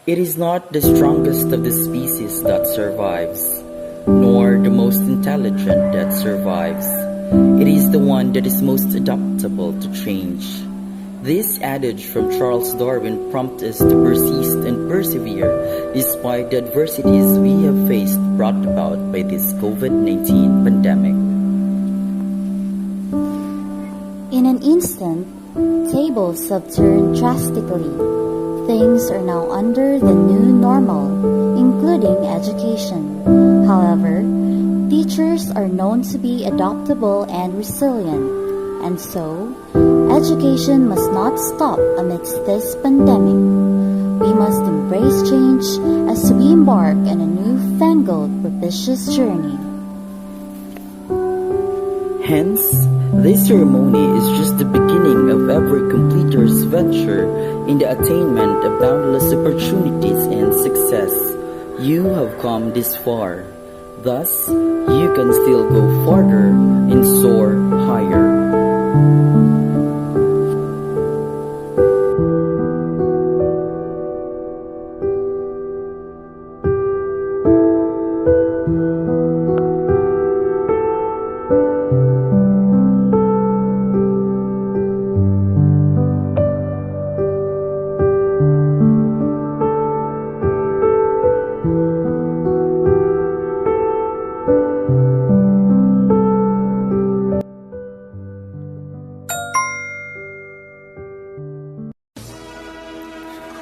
It is not the strongest of the species that survives, nor the most intelligent that survives. It is the one that is most adaptable to change. This adage from Charles Darwin prompts us to persist and persevere despite the adversities we have faced brought about by this COVID-19 pandemic. In an instant, tables have turned drastically. Things are now under the new normal, including education. However, teachers are known to be adaptable and resilient, and so, education must not stop amidst this pandemic. We must embrace change as we embark on a newfangled, propitious journey. Hence, this ceremony is just the beginning of every completer's venture in the attainment of boundless opportunities and success. You have come this far. Thus, you can still go farther and soar higher.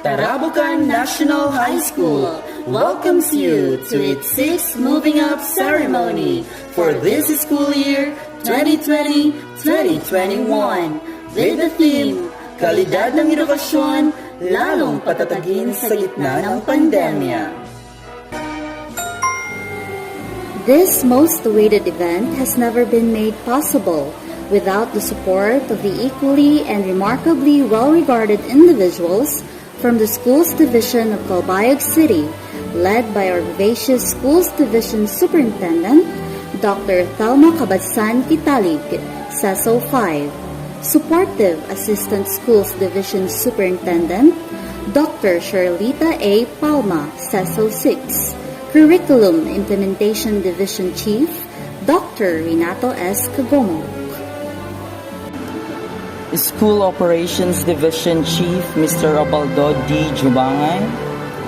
Tarabucan National High School welcomes you to its 6th Moving Up ceremony for this school year 2020-2021 with the theme, Kalidad ng Edukasyon, lalong patatagin sa gitna ng pandemya. This most awaited event has never been made possible without the support of the equally and remarkably well-regarded individuals from the Schools Division of Calbayog City, led by our vivacious Schools Division Superintendent, Dr. Thelma Cabatsan Kitalig, CESO 5, Supportive Assistant Schools Division Superintendent, Dr. Charlita A. Palma, CESO 6, Curriculum Implementation Division Chief, Dr. Renato S. Cagomo, School Operations Division Chief Mr. Abaldo D. Jubangay,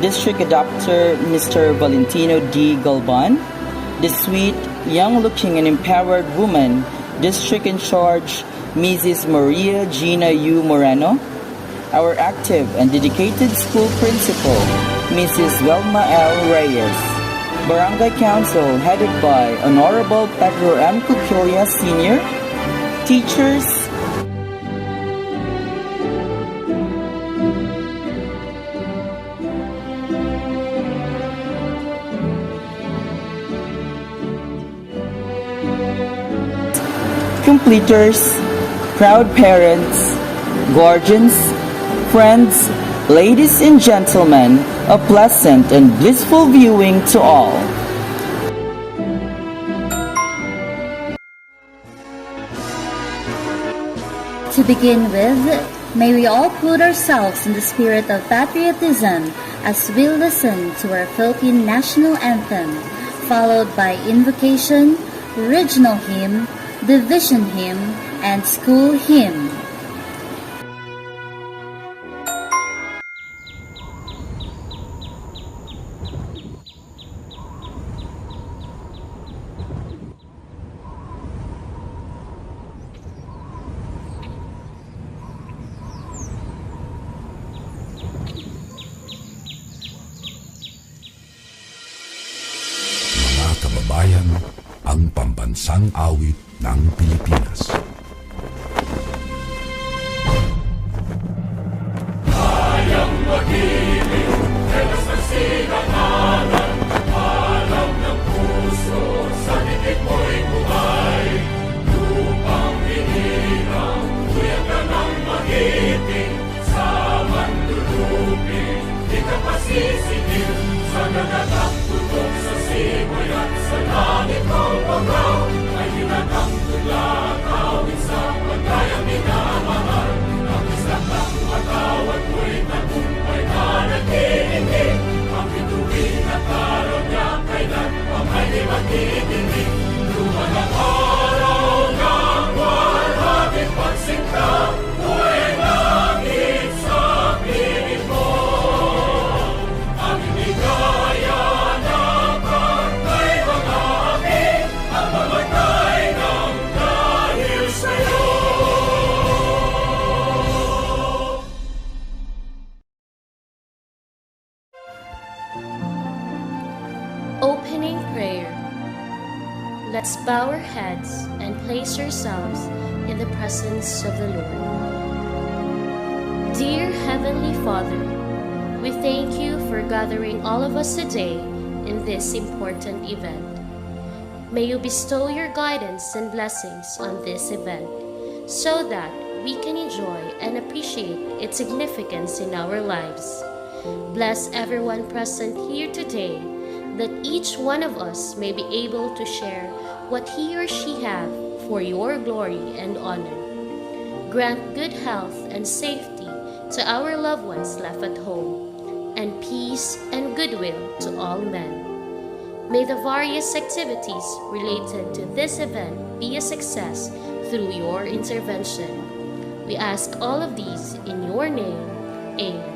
District Adapter Mr. Valentino D. Galban, the sweet, young-looking and empowered woman, District in Charge Mrs. Maria Gina U. Moreno, our active and dedicated school principal, Mrs. Welma L. Reyes, Barangay Council headed by Honorable Pedro M. Cuquilla Sr., teachers, completers, proud parents, guardians, friends, ladies and gentlemen, a pleasant and blissful viewing to all. To begin with, may we all put ourselves in the spirit of patriotism as we listen to our Philippine national anthem, followed by invocation, regional hymn, division hymn, and school hymn. Mga kababayan, ang pambansang awit ng Pilipinas. Kayang mag-ibig, telas ng sinakalan, alam ng puso, sa dikit mo'y buhay. Lupang hinirang, tuyang ka ng magiting, sa manlulupin, di ka pasisingil, sa nagatak tutok sa simoy at sa langit ng pagaw, ay hinatang tulakaw. nakikinig. Luman ang araw ng walhati't pagsinta, buhay langit sa piling mo. Ang inigaya ng pagkay mga api, at mamatay ng dahil sa'yo. Opening prayer. Let's bow our heads and place ourselves in the presence of the Lord. Dear Heavenly Father, we thank you for gathering all of us today in this important event. May you bestow your guidance and blessings on this event so that we can enjoy and appreciate its significance in our lives. Bless everyone present here today, that each one of us may be able to share what he or she have for your glory and honor. Grant good health and safety to our loved ones left at home, and peace and goodwill to all men. May the various activities related to this event be a success through your intervention. We ask all of these in your name. Amen.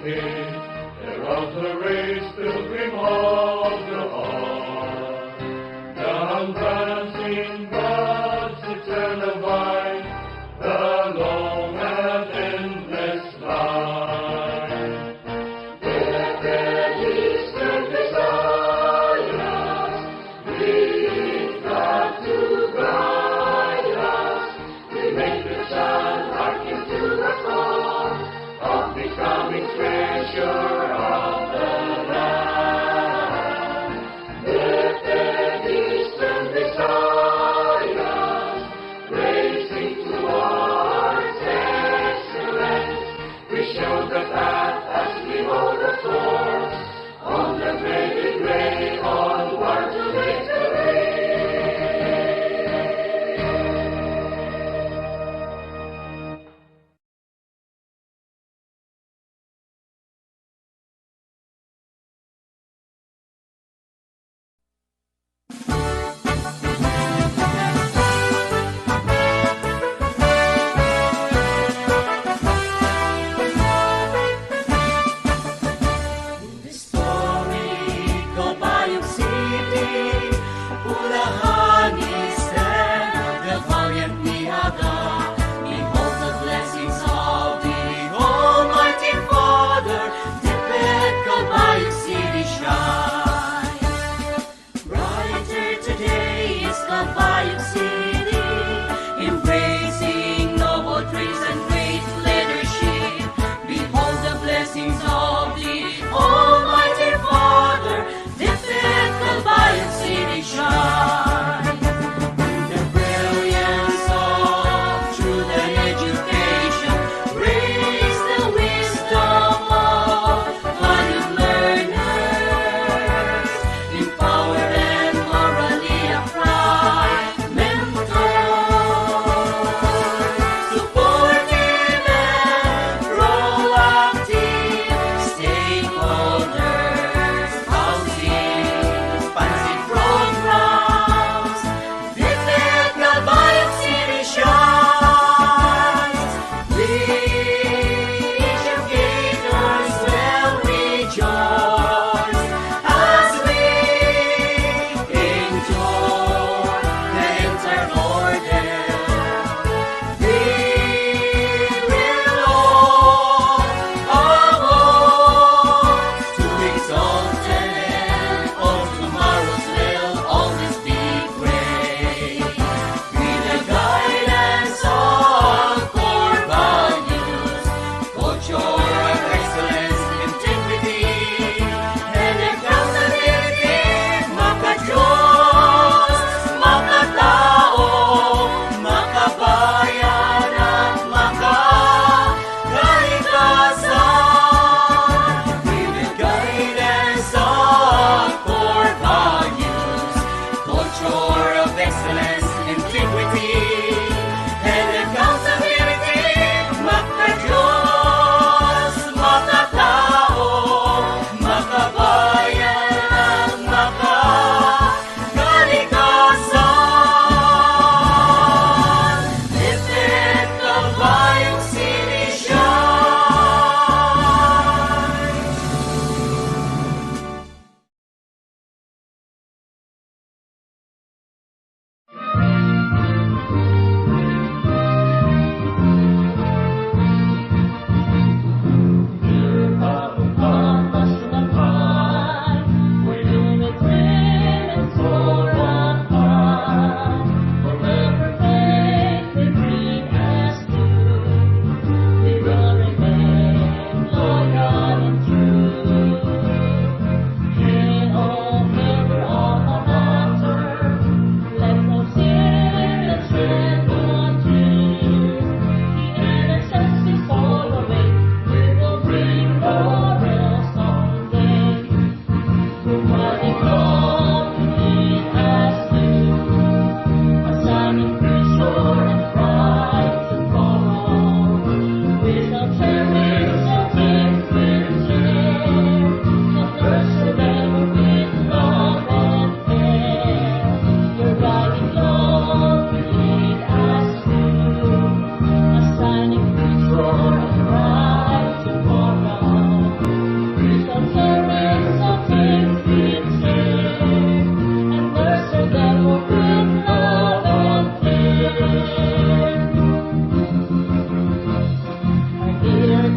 Thereof the race pilgrim of the heart, down prancing God's eternal vine, the long and endless line. Blessed Eastern Messiah, lead God to guide us. We make the child hearken to the call of becoming treasure of the land. Lifted Eastern Messiah, raising towards excellence, we show the path as we hold the course on the faded way onward to victory.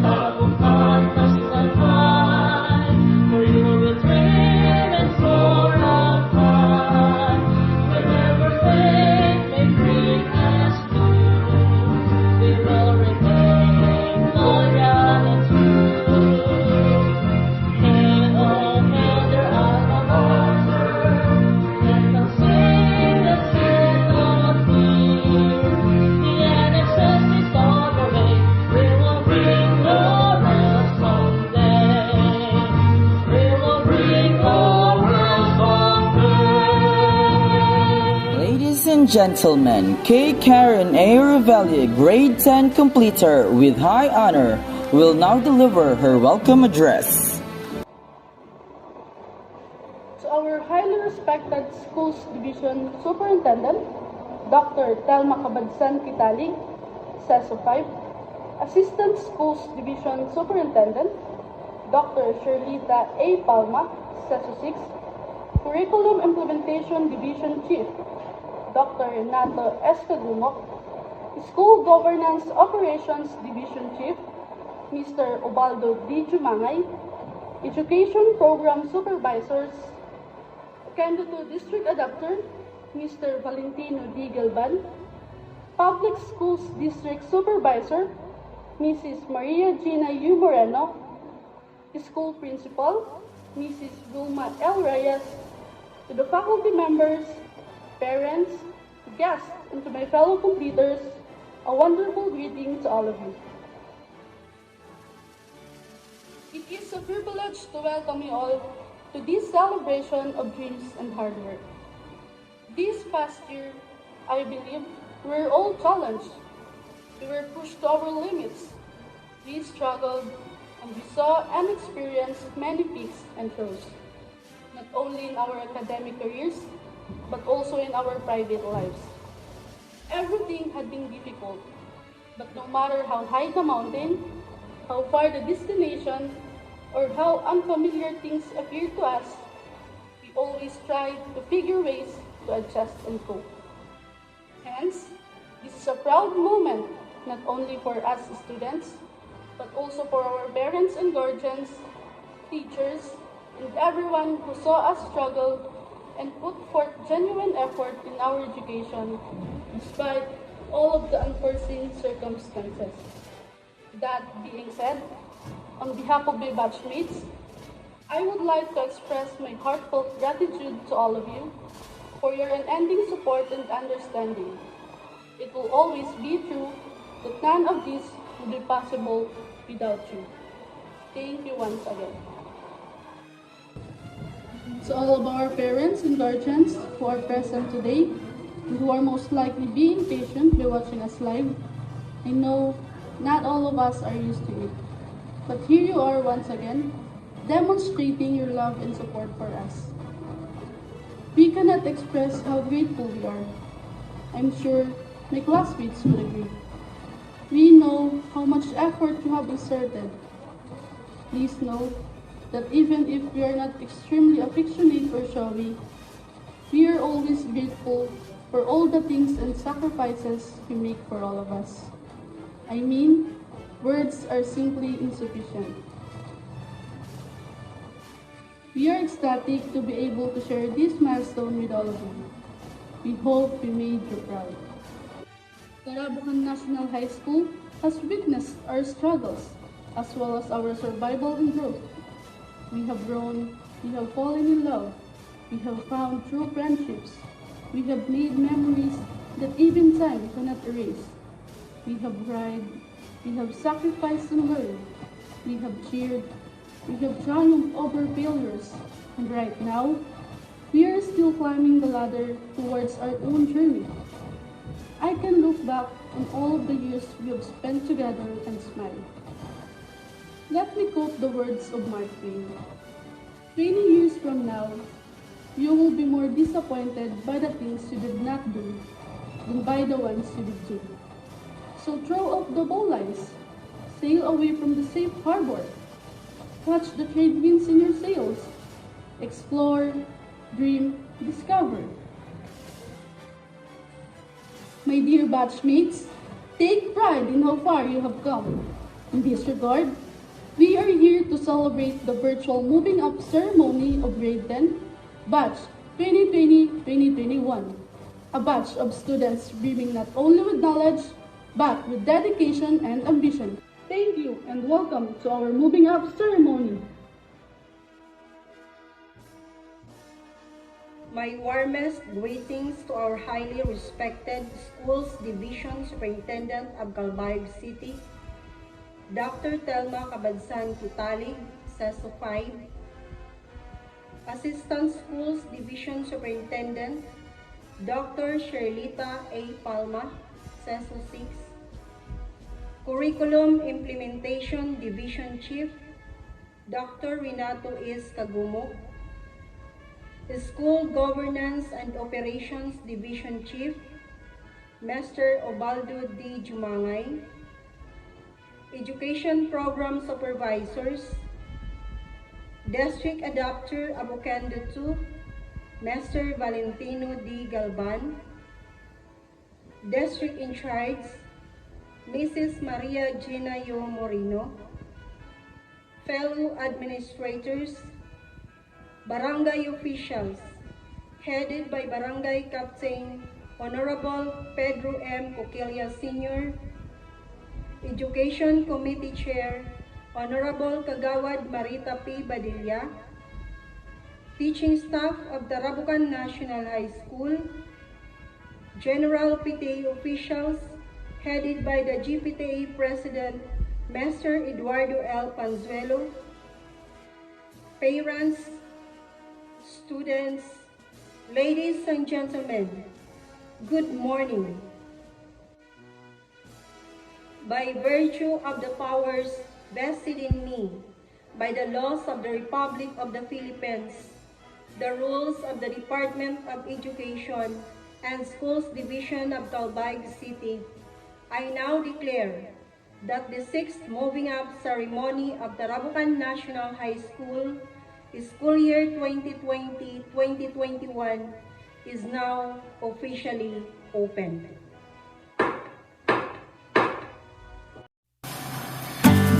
Tarabucan Nhs on high, for you will dream and soar up high. Wherever fate may bring us to, we will remain loyal and true. Hail, oh hail their alma mater, let them sing the sing of peace. The NHS is on the way, we will bring laurel someday. We will bring laurel someday. Ladies and gentlemen, K. Karen A. Reveille, grade 10 completer with high honor, will now deliver her welcome address. To our highly respected Schools Division Superintendent, Dr. Telma Cabadsan Kitali, SESO 5, Assistant Schools Division Superintendent, Dr. Sherlita A. Palma, SESO 6, Curriculum Implementation Division Chief, Dr. Renato Escadumok, School Governance Operations Division Chief, Mr. Ubaldo D. Jumangay, Education Program Supervisors, Candido District Adapter, Mr. Valentino D. Galban, Public Schools District Supervisor, Mrs. Maria Gina U. Moreno, School Principal, Mrs. Vilma L. Reyes, to the faculty members, parents, guests, and to my fellow completers, a wonderful greeting to all of you. It is a privilege to welcome you all to this celebration of dreams and hard work. This past year, I believe, we were all challenged. We were pushed to our limits. We struggled, and we saw and experienced many peaks and flows, not only in our academic careers, but also in our private lives. Everything had been difficult, but no matter how high the mountain, how far the destination, or how unfamiliar things appear to us, we always try to figure ways to adjust and cope. Hence, this is a proud moment not only for us students, but also for our parents and guardians, teachers, and everyone who saw us struggle and put forth genuine effort in our education despite all of the unforeseen circumstances. That being said, on behalf of my batchmates, I would like to express my heartfelt gratitude to all of you for your unending support and understanding. It will always be true that none of this would be possible without you. Thank you once again. To all of our parents and guardians who are present today and who are most likely being patient by watching us live, I know not all of us are used to it. But here you are once again, demonstrating your love and support for us. We cannot express how grateful we are. I'm sure my classmates would agree. We know how much effort you have exerted. Please know that even if we are not extremely affectionate or showy, we are always grateful for all the things and sacrifices you make for all of us. I mean, words are simply insufficient. We are ecstatic to be able to share this milestone with all of you. We hope we made you proud. Tarabucan National High School has witnessed our struggles as well as our survival and growth. We have grown, we have fallen in love, we have found true friendships, we have made memories that even time cannot erase. We have cried, we have sacrificed and learned, we have cheered, we have triumphed over failures, and right now, we are still climbing the ladder towards our own journey. I can look back on all of the years we have spent together and smile. Let me quote the words of Mark Twain. 20 years from now, you will be more disappointed by the things you did not do than by the ones you did do. So throw off the bowlines, sail away from the safe harbor, catch the trade winds in your sails, explore, dream, discover. My dear batchmates, take pride in how far you have come. In this regard, we are here to celebrate the virtual moving up ceremony of grade 10, batch 2020-2021, a batch of students brimming not only with knowledge, but with dedication and ambition. Thank you and welcome to our moving up ceremony. My warmest greetings to our highly respected Schools Division Superintendent of Calbayog City, Dr. Telma Cabadsan Kitalig, CESO 5, Assistant Schools Division Superintendent, Dr. Sherlita A. Palma, CESO 6, Curriculum Implementation Division Chief, Dr. Renato S. Kagumo, School Governance and Operations Division Chief, Mr. Obaldo D. Jumangay, Education Program Supervisors, District Adapter Abocando 2, Mr. Valentino D. Galban, District in Charge, Mrs. Maria Gina Yo Moreno, fellow administrators, barangay officials, headed by Barangay Captain Honorable Pedro M. Coquilla Sr., Education Committee Chair Honorable Kagawad Marita P. Badilla, teaching staff of Tarabucan National High School, General PTA officials, headed by the GPTA President Mr. Eduardo L. Panzuelo, parents, students, ladies and gentlemen, good morning. By virtue of the powers vested in me by the laws of the Republic of the Philippines, the rules of the Department of Education and Schools Division of Calbayog City, I now declare that the 6th moving up ceremony of Tarabucan National High School School year 2020-2021 is now officially open.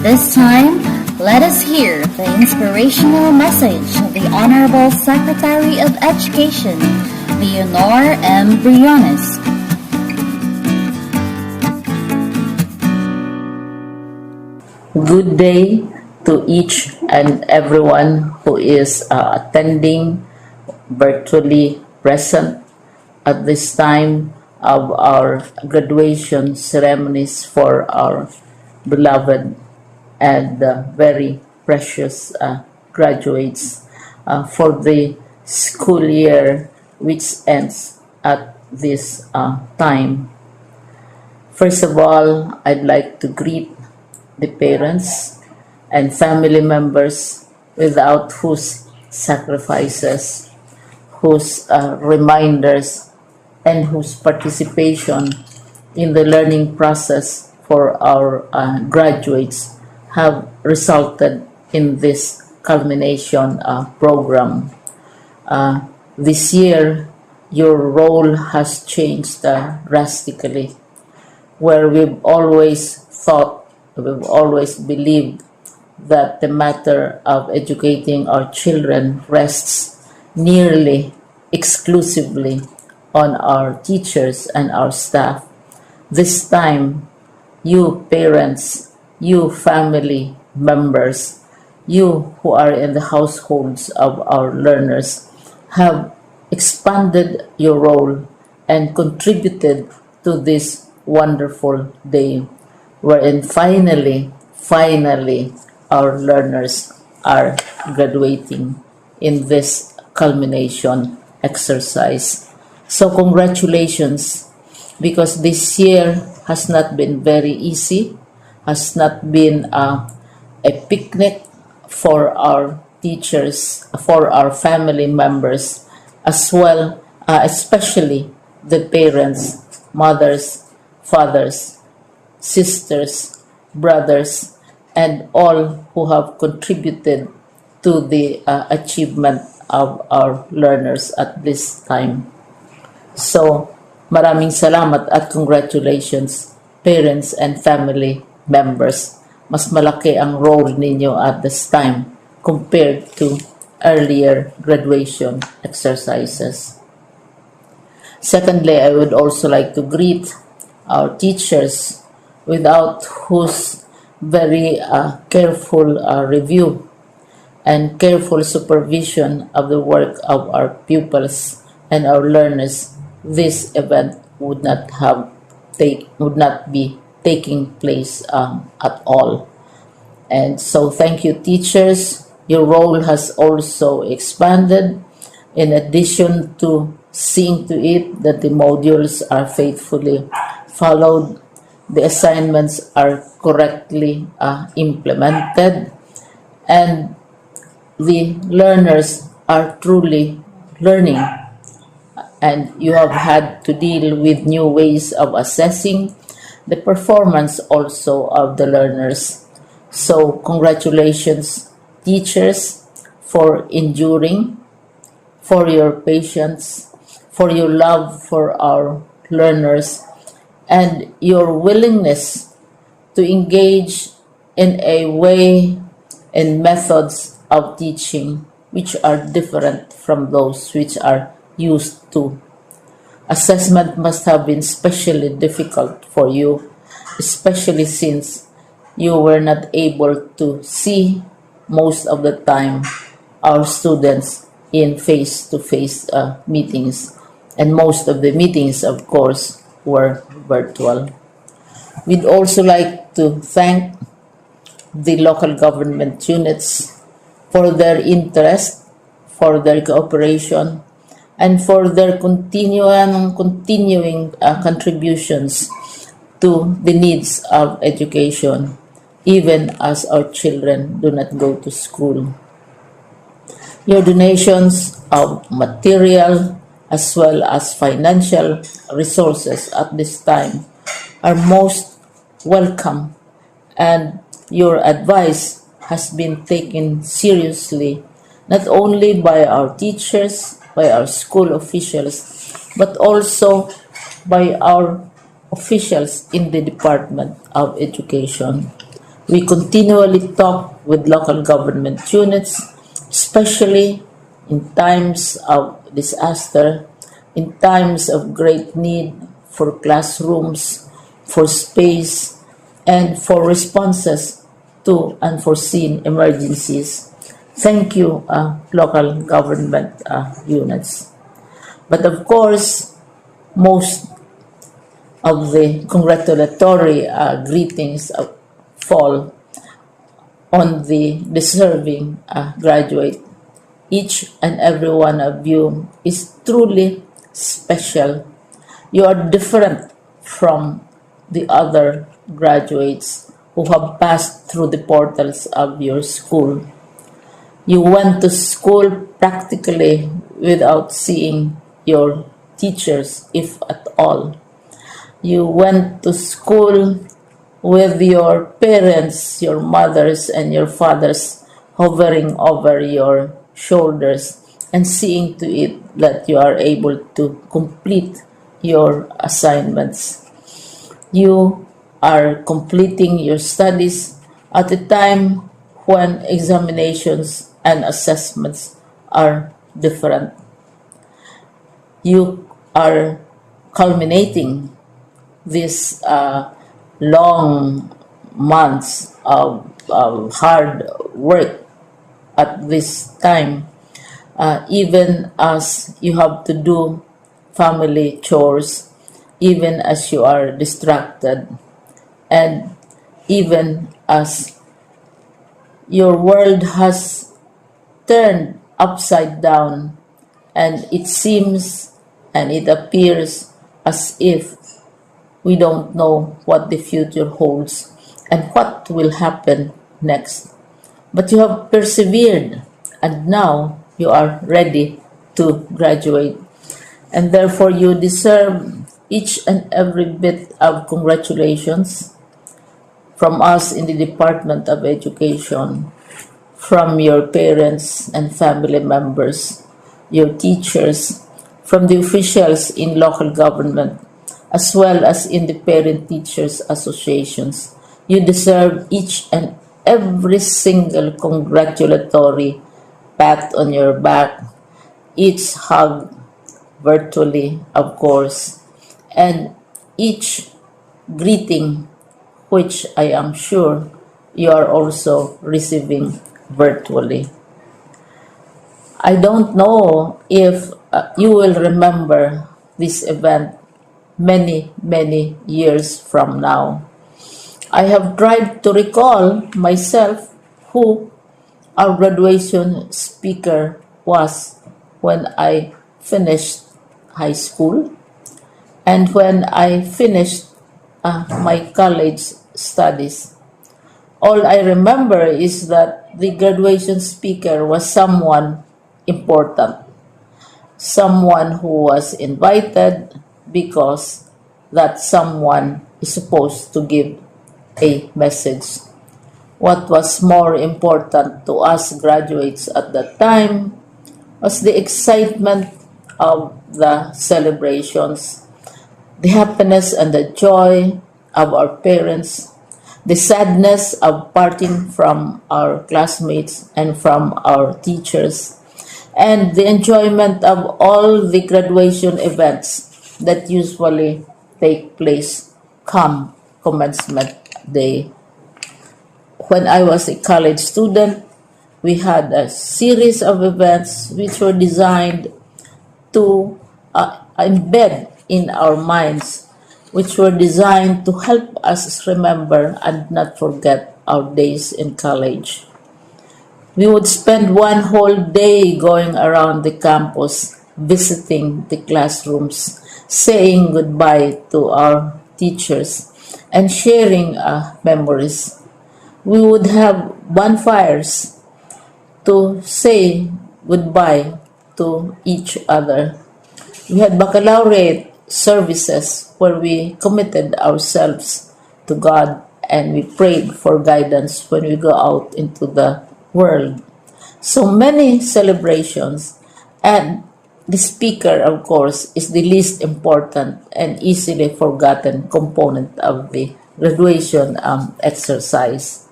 This time, let us hear the inspirational message of the Honorable Secretary of Education, Leonor M. Briones. Good day to each and everyone who is attending virtually present at this time of our graduation ceremonies for our beloved and very precious graduates for the school year which ends at this time. First of all, I'd like to greet the parents and family members without whose sacrifices, whose reminders, and whose participation in the learning process for our graduates have resulted in this culmination program. This year, your role has changed drastically, where we've always believed that the matter of educating our children rests nearly exclusively on our teachers and our staff. This time, you parents, you family members, you who are in the households of our learners have expanded your role and contributed to this wonderful day wherein finally our learners are graduating in this culmination exercise. So congratulations, because this year has not been very easy, has not been a picnic for our teachers, for our family members, as well, especially the parents, mothers, fathers, sisters, brothers, and all who have contributed to the achievement of our learners at this time. So, maraming salamat at congratulations, parents and family members, mas malaki ang role ninyo at this time compared to earlier graduation exercises. Secondly, I would also like to greet our teachers, without whose very careful review and careful supervision of the work of our pupils and our learners, this event would not be taking place at all. And so thank you, teachers. Your role has also expanded in addition to seeing to it that the modules are faithfully followed, the assignments are correctly implemented, and the learners are truly learning. And you have had to deal with new ways of assessing the performance also of the learners. So congratulations, teachers, for enduring, for your patience, for your love for our learners, and your willingness to engage in a way and methods of teaching which are different from those which are used to. Assessment must have been especially difficult for you, especially since you were not able to see most of the time our students in face-to-face meetings, and most of the meetings, of course, were virtual. We'd also like to thank the local government units for their interest, for their cooperation, and for their continuing contributions to the needs of education, even as our children do not go to school. Your donations of material as well as financial resources at this time are most welcome, and your advice has been taken seriously not only by our teachers, by our school officials, but also by our officials in the Department of Education. We continually talk with local government units, especially in times of disaster, in times of great need for classrooms, for space, and for responses to unforeseen emergencies. Thank you, local government units. But of course, most of the congratulatory greetings fall on the deserving graduate. Each and every one of you is truly special. You are different from the other graduates who have passed through the portals of your school. You went to school practically without seeing your teachers, if at all. You went to school with your parents, your mothers, and your fathers hovering over your shoulders and seeing to it that you are able to complete your assignments. You are completing your studies at a time when examinations and assessments are different. You are culminating these long months of hard work at this time, even as you have to do family chores, even as you are distracted, and even as your world has turned upside down, and it seems and it appears as if we don't know what the future holds and what will happen next. But you have persevered, and now you are ready to graduate. And therefore, you deserve each and every bit of congratulations from us in the Department of Education, from your parents and family members, your teachers, from the officials in local government, as well as in the parent teachers associations. You deserve each and every single congratulatory pat on your back, each hug virtually, of course, and each greeting, which I am sure you are also receiving virtually. I don't know if you will remember this event many, many years from now. I have tried to recall myself who our graduation speaker was when I finished high school and when I finished my college studies. All I remember is that the graduation speaker was someone important, someone who was invited because that someone is supposed to give a message. What was more important to us graduates at that time was the excitement of the celebrations, the happiness and the joy of our parents, the sadness of parting from our classmates and from our teachers, and the enjoyment of all the graduation events that usually take place come commencement day. When I was a college student, we had a series of events which were designed to embed in our minds, which were designed to help us remember and not forget our days in college. We would spend one whole day going around the campus, visiting the classrooms, saying goodbye to our teachers, and sharing memories. We would have bonfires to say goodbye to each other. We had baccalaureate services where we committed ourselves to God and we prayed for guidance when we go out into the world. So many celebrations, and the speaker, of course, is the least important and easily forgotten component of the graduation exercise.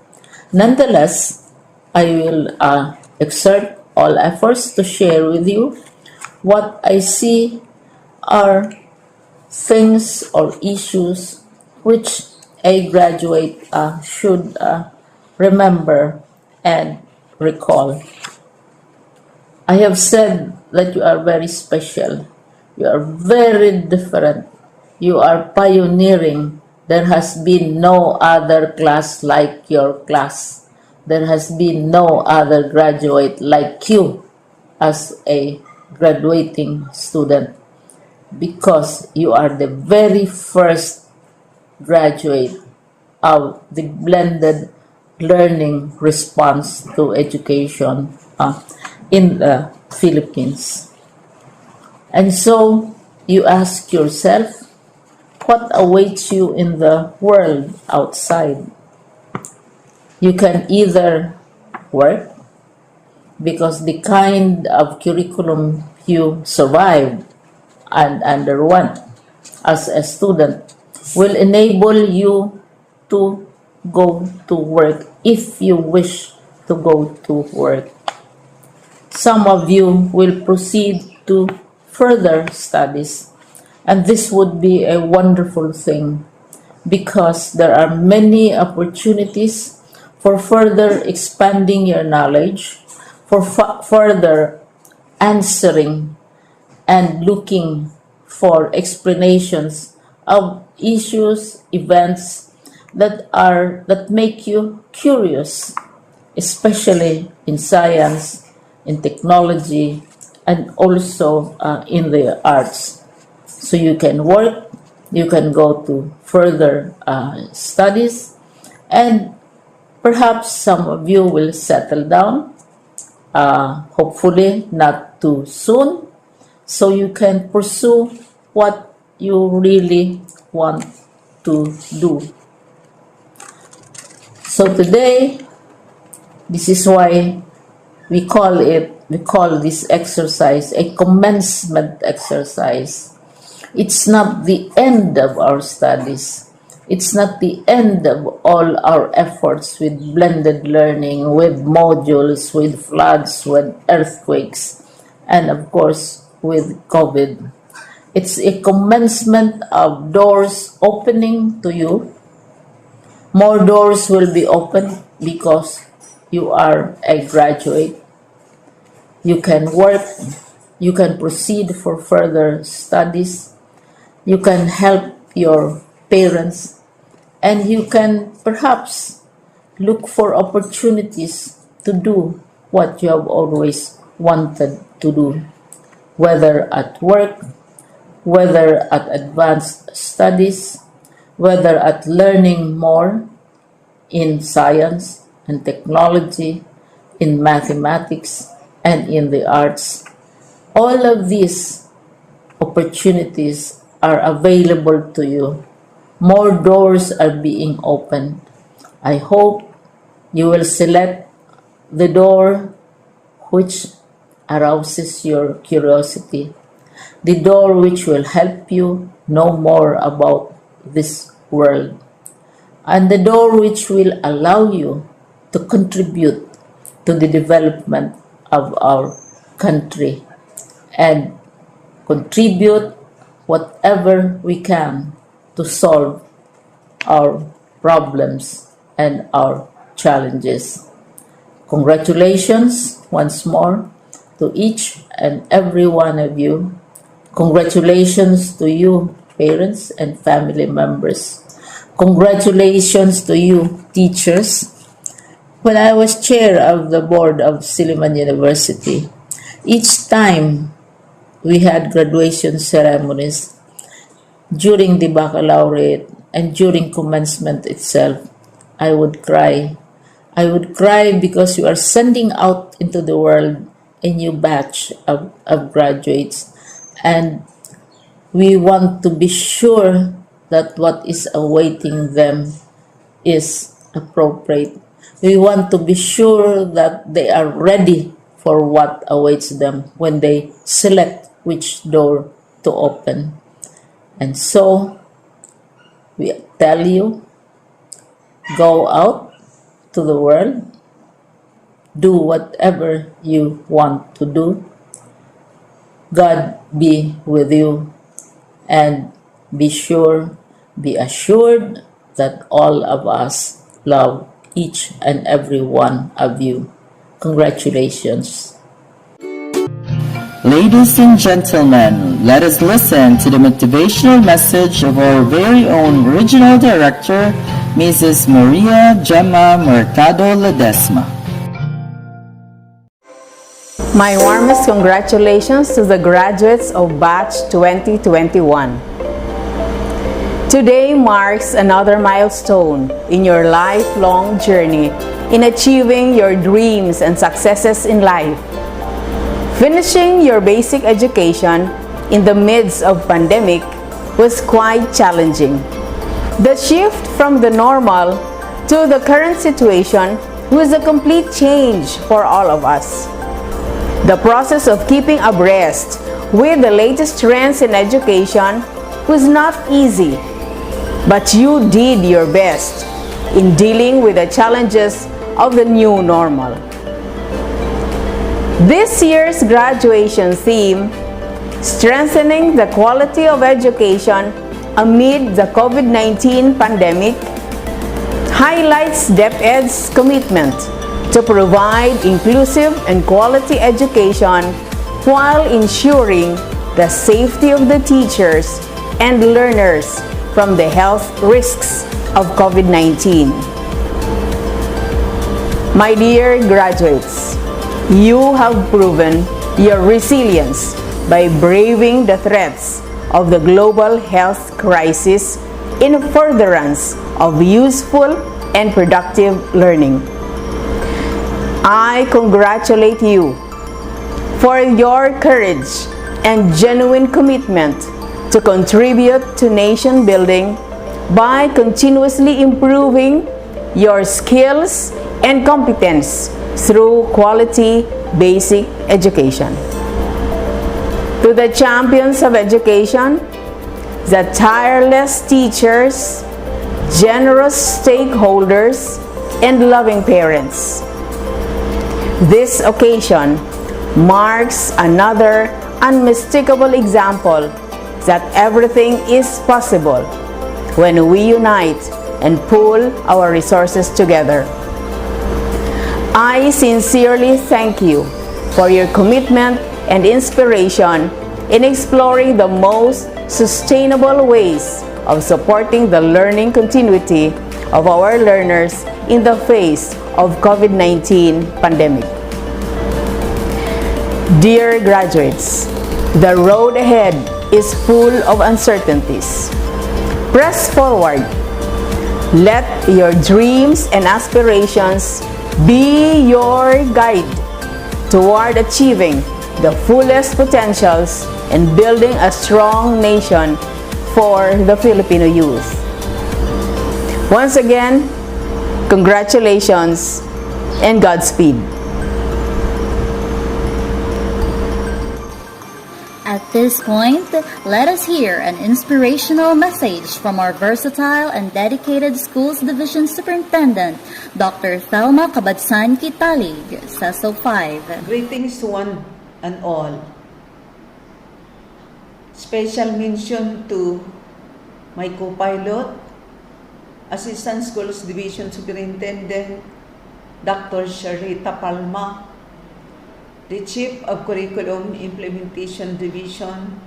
Nonetheless, I will exert all efforts to share with you what I see are things or issues which a graduate should remember and recall. I have said that you are very special. You are very different. You are pioneering. There has been no other class like your class. There has been no other graduate like you as a graduating student, because you are the very first graduate of the blended learning response to education in the Philippines. And so you ask yourself, what awaits you in the world outside? You can either work, because the kind of curriculum you survived and underwent as a student will enable you to go to work if you wish to go to work. Some of you will proceed to further studies, and this would be a wonderful thing because there are many opportunities for further expanding your knowledge, for further answering and looking for explanations of issues, events that make you curious, especially in science, in technology, and also in the arts. So you can work, you can go to further studies, and perhaps some of you will settle down, hopefully not too soon, so you can pursue what you really want to do. So today, this is why we call this exercise a commencement exercise. It's not the end of our studies. It's not the end of all our efforts with blended learning, with modules, with floods, with earthquakes, and of course with COVID. It's a commencement of doors opening to you. More doors will be opened because you are a graduate. You can work, you can proceed for further studies, you can help your parents, and you can perhaps look for opportunities to do what you have always wanted to do, whether at work, whether at advanced studies, whether at learning more in science and technology, in mathematics, and in the arts. All of these opportunities are available to you. More doors are being opened. I hope you will select the door which arouses your curiosity, the door which will help you know more about this world, and the door which will allow you to contribute to the development of our country and contribute whatever we can to solve our problems and our challenges. Congratulations once more to each and every one of you. Congratulations to you, parents and family members. Congratulations to you, teachers. When I was chair of the board of Silliman University, each time we had graduation ceremonies during the baccalaureate and during commencement itself, I would cry. I would cry because you are sending out into the world a new batch of graduates, and we want to be sure that what is awaiting them is appropriate. We want to be sure that they are ready for what awaits them when they select which door to open. And so, we tell you, go out to the world, do whatever you want to do. God be with you, and be assured that all of us love each and every one of you. Congratulations. Ladies and gentlemen, let us listen to the motivational message of our very own Regional Director, Mrs. Maria Gemma Mercado Ledesma. My warmest congratulations to the graduates of Batch 2021. Today marks another milestone in your lifelong journey in achieving your dreams and successes in life. Finishing your basic education in the midst of pandemic was quite challenging. The shift from the normal to the current situation was a complete change for all of us. The process of keeping abreast with the latest trends in education was not easy, but you did your best in dealing with the challenges of the new normal. This year's graduation theme, Strengthening the Quality of Education Amid the COVID-19 Pandemic, highlights DepEd's commitment to provide inclusive and quality education while ensuring the safety of the teachers and learners from the health risks of COVID-19. My dear graduates, you have proven your resilience by braving the threats of the global health crisis in furtherance of useful and productive learning. I congratulate you for your courage and genuine commitment to contribute to nation building by continuously improving your skills and competence through quality basic education. To the champions of education, the tireless teachers, generous stakeholders, and loving parents. This occasion marks another unmistakable example that everything is possible when we unite and pool our resources together. I sincerely thank you for your commitment and inspiration in exploring the most sustainable ways of supporting the learning continuity of our learners in the face of COVID-19 pandemic. Dear graduates, the road ahead is full of uncertainties. Press forward. Let your dreams and aspirations be your guide toward achieving the fullest potentials and building a strong nation for the Filipino youth. Once again, congratulations and Godspeed. At this point, let us hear an inspirational message from our versatile and dedicated Schools Division Superintendent, Dr. Thelma Cabadsan Kitalig, CESO 5. Greetings to one and all. Special mention to my co-pilot, Assistant Schools Division Superintendent, Dr. Sharita Palma, the Chief of Curriculum Implementation Division,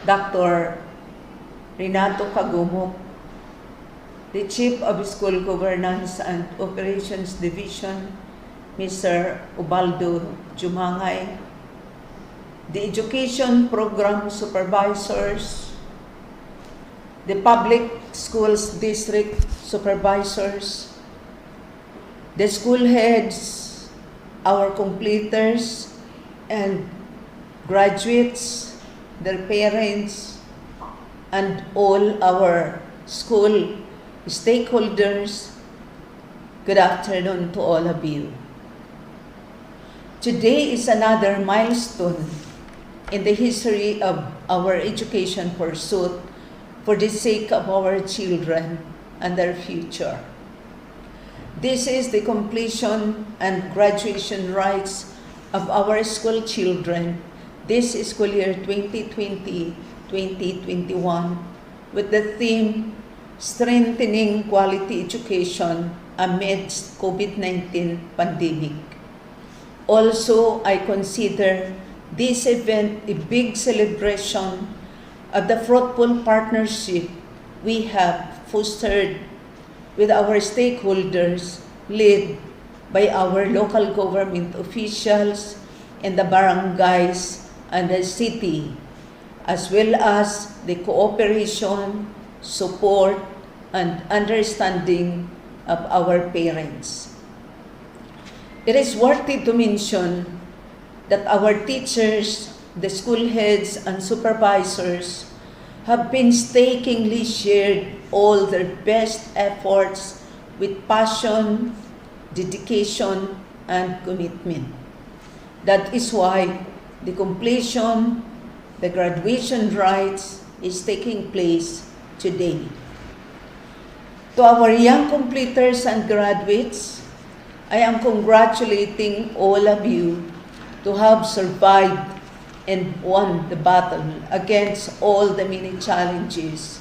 Dr. Renato Kagumok, the Chief of School Governance and Operations Division, Mr. Ubaldo Jumangay, the Education Program Supervisors, the Public Schools District Supervisors, the school heads, our completers and graduates, their parents, and all our school stakeholders, good afternoon to all of you. Today is another milestone in the history of our education pursuit for the sake of our children and their future. This is the completion and graduation rites of our school children this school year 2020-2021 with the theme Strengthening Quality Education Amidst COVID-19 Pandemic. Also, I consider this event a big celebration of the fruitful partnership we have fostered with our stakeholders led by our local government officials and the barangays and the city, as well as the cooperation, support, and understanding of our parents. It is worthy to mention that our teachers, the school heads, and supervisors have painstakingly shared all their best efforts with passion, dedication, and commitment. That is why the completion, the graduation rites is taking place today. To our young completers and graduates, I am congratulating all of you to have survived and won the battle against all the many challenges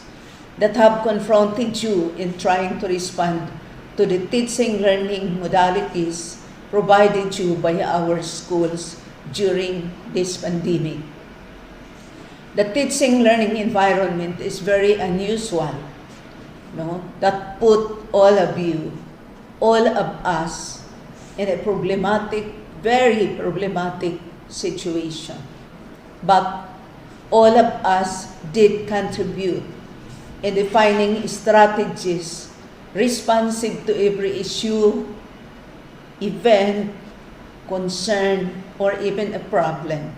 that have confronted you in trying to respond to the teaching learning modalities provided you by our schools during this pandemic. The teaching learning environment is very unusual, that put all of you, all of us, in a very problematic situation. But all of us did contribute in defining strategies responsive to every issue, event, concern, or even a problem,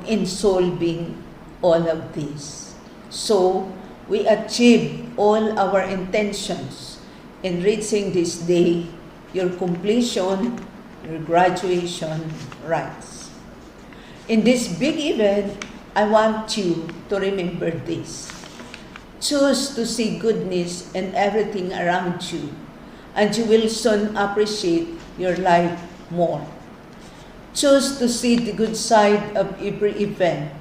in solving all of this. So, we achieved all our intentions in reaching this day, your completion, your graduation rites. In this big event, I want you to remember this. Choose to see goodness in everything around you, and you will soon appreciate your life more. Choose to see the good side of every event,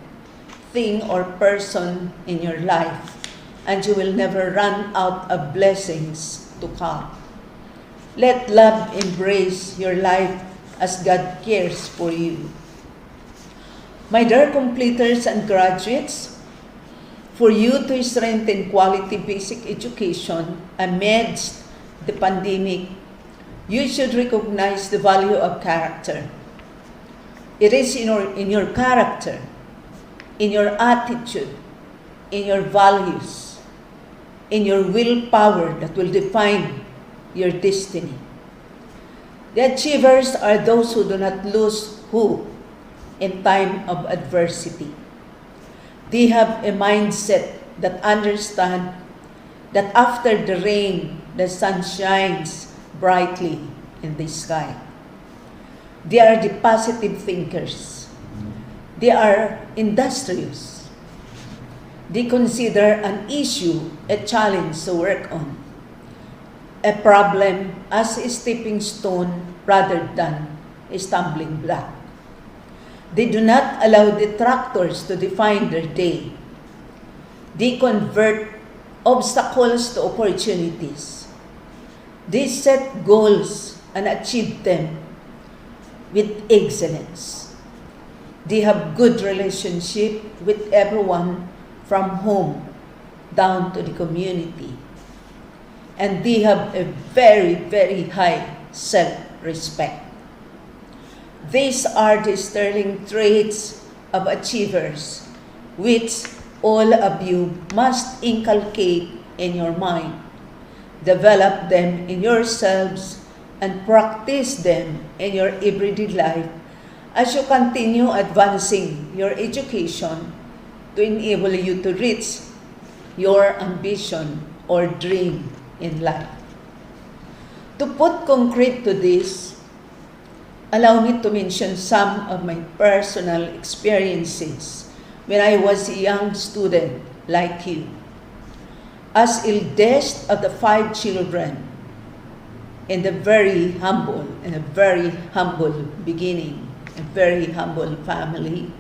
thing, or person in your life, and you will never run out of blessings to come. Let love embrace your life as God cares for you. My dear completers and graduates, for you to strengthen quality basic education amidst the pandemic, you should recognize the value of character. It is in your character, in your attitude, in your values, in your willpower that will define your destiny. The achievers are those who do not lose hope in time of adversity. They have a mindset that understands that after the rain, the sun shines brightly in the sky. They are the positive thinkers. They are industrious. They consider an issue a challenge to work on, a problem as a stepping stone rather than a stumbling block. They do not allow detractors to define their day. They convert obstacles to opportunities. They set goals and achieve them with excellence. They have good relationship with everyone from home down to the community. And they have a very, very high self-respect. These are the sterling traits of achievers, which all of you must inculcate in your mind, develop them in yourselves, and practice them in your everyday life as you continue advancing your education to enable you to reach your ambition or dream in life. To put concrete to this, allow me to mention some of my personal experiences when I was a young student like you. As eldest of the 5 children in a very humble beginning, a very humble family,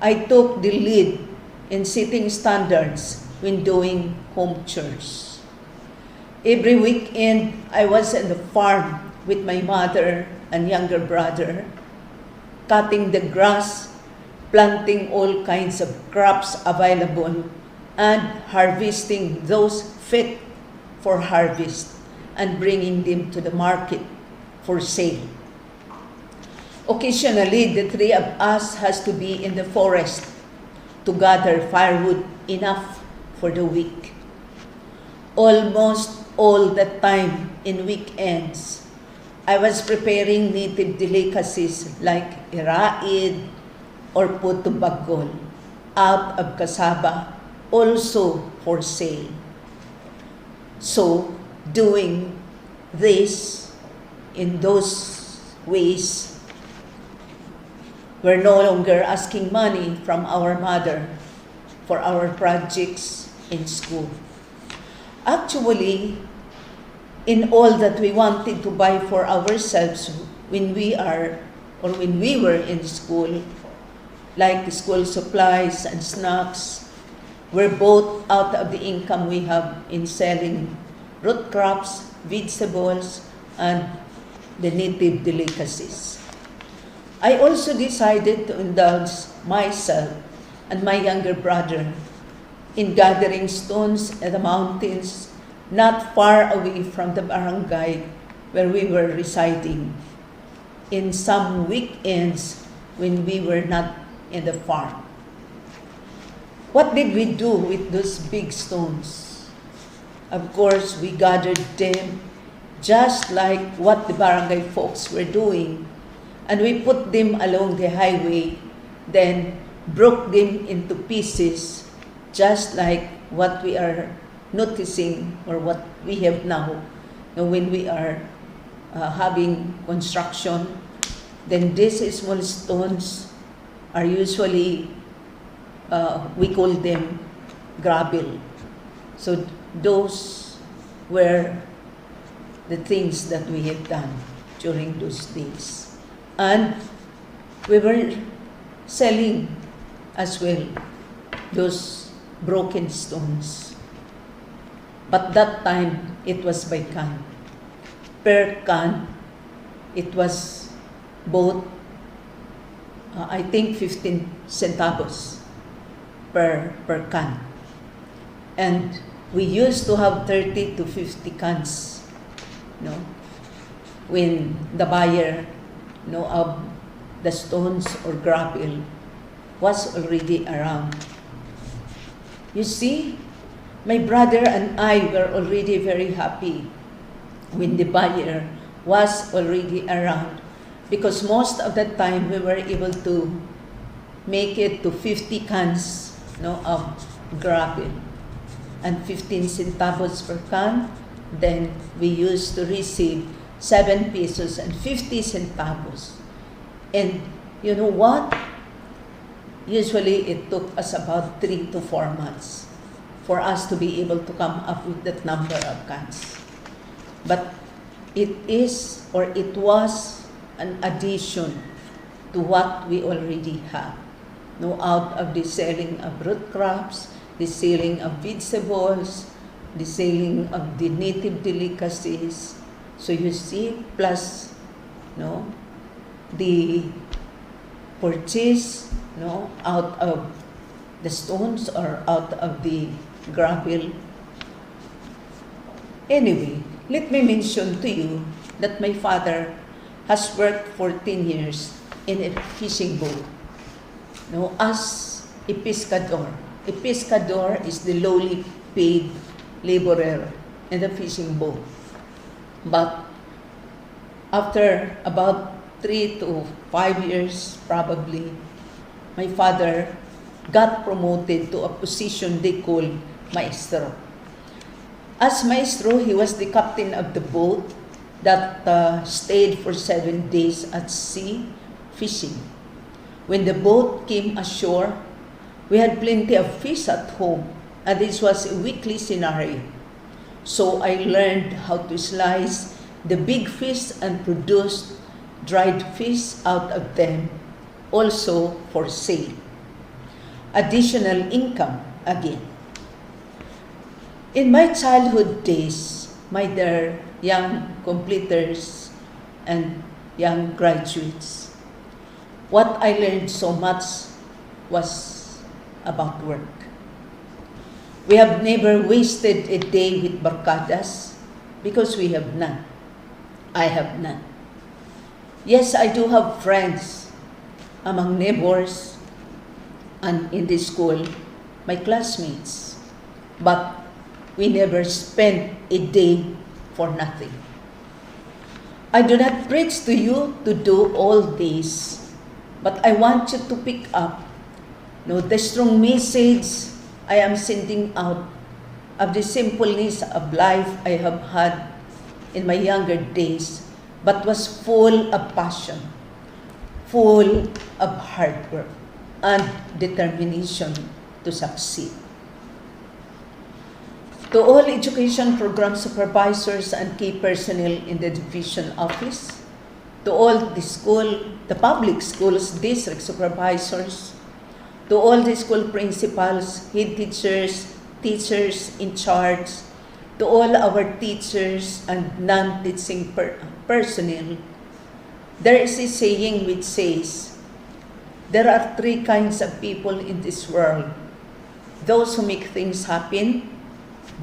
I took the lead in setting standards when doing home chores. Every weekend, I was in the farm with my mother and younger brother, cutting the grass, planting all kinds of crops available, and harvesting those fit for harvest and bringing them to the market for sale. Occasionally, the 3 of us has to be in the forest to gather firewood enough for the week. Almost all the time in weekends, I was preparing native delicacies like iraid or puto bagol out of cassava, also for sale. So, doing this in those ways, we're no longer asking money from our mother for our projects in school. Actually, in all that we wanted to buy for ourselves when we were in school, like school supplies and snacks, were both out of the income we have in selling root crops, vegetables, and the native delicacies. I also decided to indulge myself and my younger brother in gathering stones at the mountains not far away from the barangay where we were residing in some weekends when we were not in the farm. What did we do with those big stones? Of course, we gathered them just like what the barangay folks were doing, and we put them along the highway, then broke them into pieces, just like what we are noticing or what we have now. When we are having construction, then these small stones are usually, we call them gravel. So those were the things that we had done during those days. And we were selling as well those broken stones. But that time, it was by can. Per can, it was both, I think 15 centavos per can. And we used to have 30 to 50 cans, when the buyer, of the stones or gravel was already around. You see, my brother and I were already very happy when the buyer was already around, because most of the time we were able to make it to 50 cans of gravel and 15 centavos per can. Then we used to receive 7 pesos and 50 centavos. And you know what? Usually it took us about 3 to 4 months for us to be able to come up with that number of cans. But it was an addition to what we already have. Out of the selling of root crops, the selling of vegetables, the selling of the native delicacies. So you see, plus the purchase out of the stones or out of the gravel. Anyway, let me mention to you that my father has worked 14 years in a fishing boat, as a pescador. A pescador is the lowly paid laborer in the fishing boat. But after about 3 to 5 years, probably, my father got promoted to a position they call maestro. As maestro, he was the captain of the boat that stayed for 7 days at sea fishing. When the boat came ashore, we had plenty of fish at home, and this was a weekly scenario. So I learned how to slice the big fish and produce dried fish out of them, also for sale. Additional income again. In my childhood days, my dear young completers and young graduates, what I learned so much was about work. We have never wasted a day with barcadas because we have none. I have none. Yes, I do have friends among neighbors and in the school, my classmates, but we never spent a day for nothing. I do not preach to you to do all this, but I want you to pick up the strong message I am sending out of the simpleness of life I have had in my younger days, but was full of passion, full of hard work, and determination to succeed. To all education program supervisors and key personnel in the division office, to all the public schools district supervisors, to all the school principals, head teachers, teachers in charge, to all our teachers and non-teaching personnel, there is a saying which says, there are 3 kinds of people in this world: those who make things happen,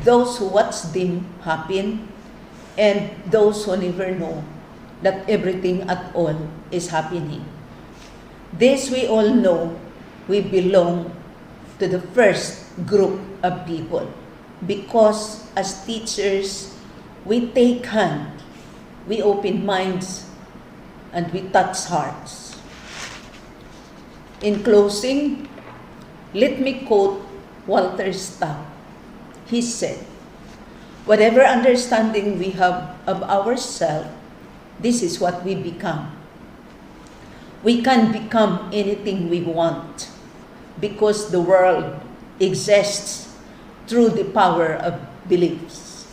those who watch them happen, and those who never know that everything at all is happening. This we all know. We belong to the first group of people because as teachers, we take hand, we open minds, and we touch hearts. In closing, let me quote Walter Scott. He said, "Whatever understanding we have of ourselves, this is what we become. We can become anything we want because the world exists through the power of beliefs.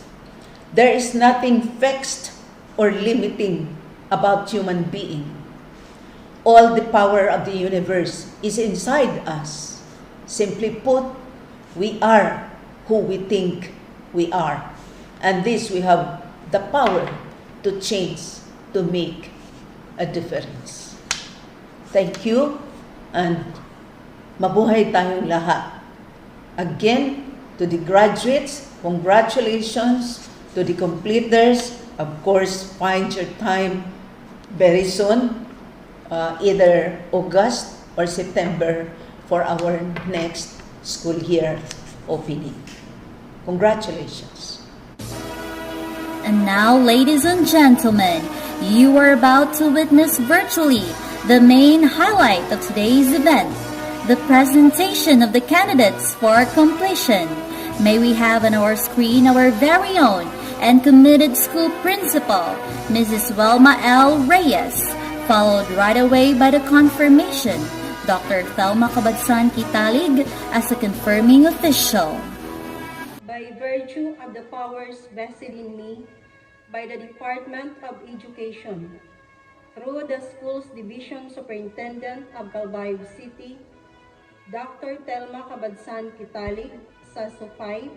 There is nothing fixed or limiting about human being. All the power of the universe is inside us. Simply put, we are who we think we are. And this we have the power to change, to make a difference. Thank you, and mabuhay tayong lahat. Again, to the graduates, congratulations. To the completers, of course, find your time very soon, either August or September, for our next school year opening. Congratulations. And now, ladies and gentlemen, you are about to witness virtually the main highlight of today's event, the presentation of the candidates for completion. May we have on our screen our very own and committed school principal, Mrs. Welma L. Reyes, followed right away by the confirmation, Dr. Thelma Cabadsan Kitalig as a confirming official. By virtue of the powers vested in me by the Department of Education, through the school's Division Superintendent of Calbayog City, Dr. Thelma Cabadsan Kitalig, SASO 5,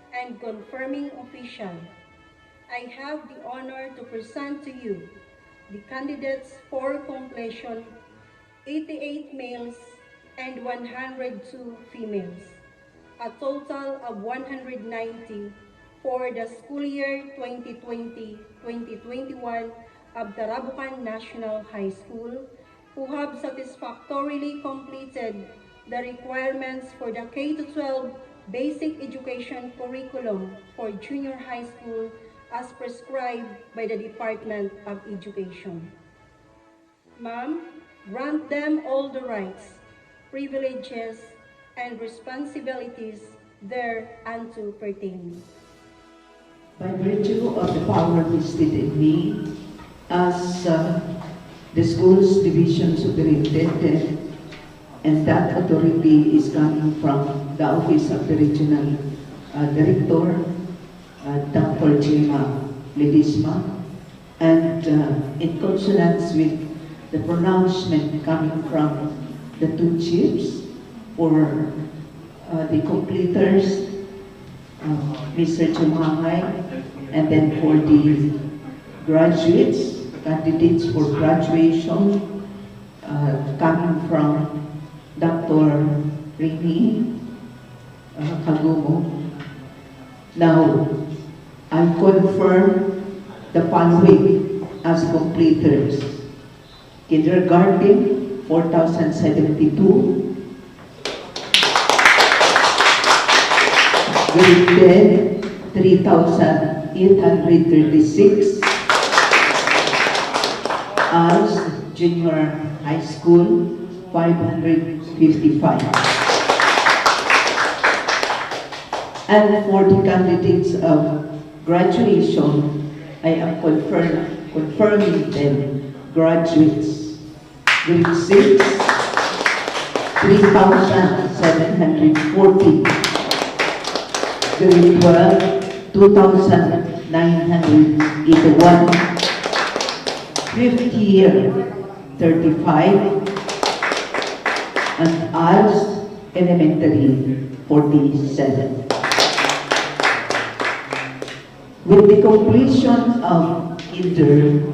and confirming official, I have the honor to present to you the candidates for completion, 88 males and 102 females, a total of 190 for the school year 2020-2021 of Tarabucan National High School, who have satisfactorily completed the requirements for the K-12 basic education curriculum for junior high school as prescribed by the Department of Education. Ma'am, grant them all the rights, privileges, and responsibilities thereunto pertaining. By virtue of the power vested in me as the school's division superintendent, and that authority is coming from the Office of the Regional Director, Dr. Gina Ledisma, and in consonance with the pronouncement coming from the two chiefs for the completers, Mr. Chumangay, and then for the graduates, candidates for graduation, coming from Dr. Rini Kagumo. Now, I confirm the following as completers. Kindergarten, 4,072. Grade 10, 3,836. As junior high school, 555. And for the candidates of graduation, I am confirming them graduates. Grade 6, 3,740. Grade 12, 2,981. Fifth year, 35. And arts elementary, 47. With the completion of kinder,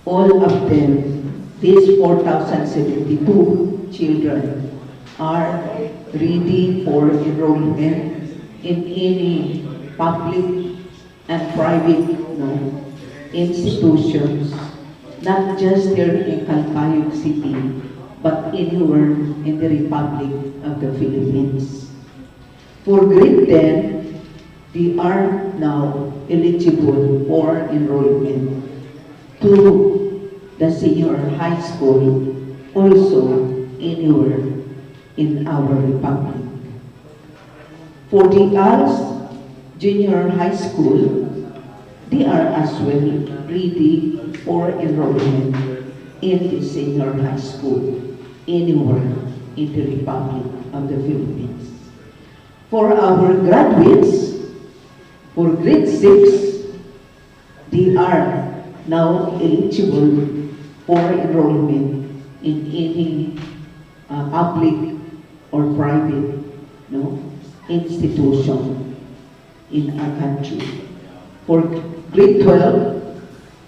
all of them, these 4,072 children, are ready for enrollment in any public and private institutions, not just here in Calbayog City, but anywhere in the Republic of the Philippines. For grade 10, they are now eligible for enrollment to the senior high school, also anywhere in our Republic. For the ALS junior high school, they are as well ready for enrollment in the senior high school, anywhere in the Republic of the Philippines. For our graduates, for grade 6, they are now eligible for enrollment in any public or private institution in our country. For grade 12,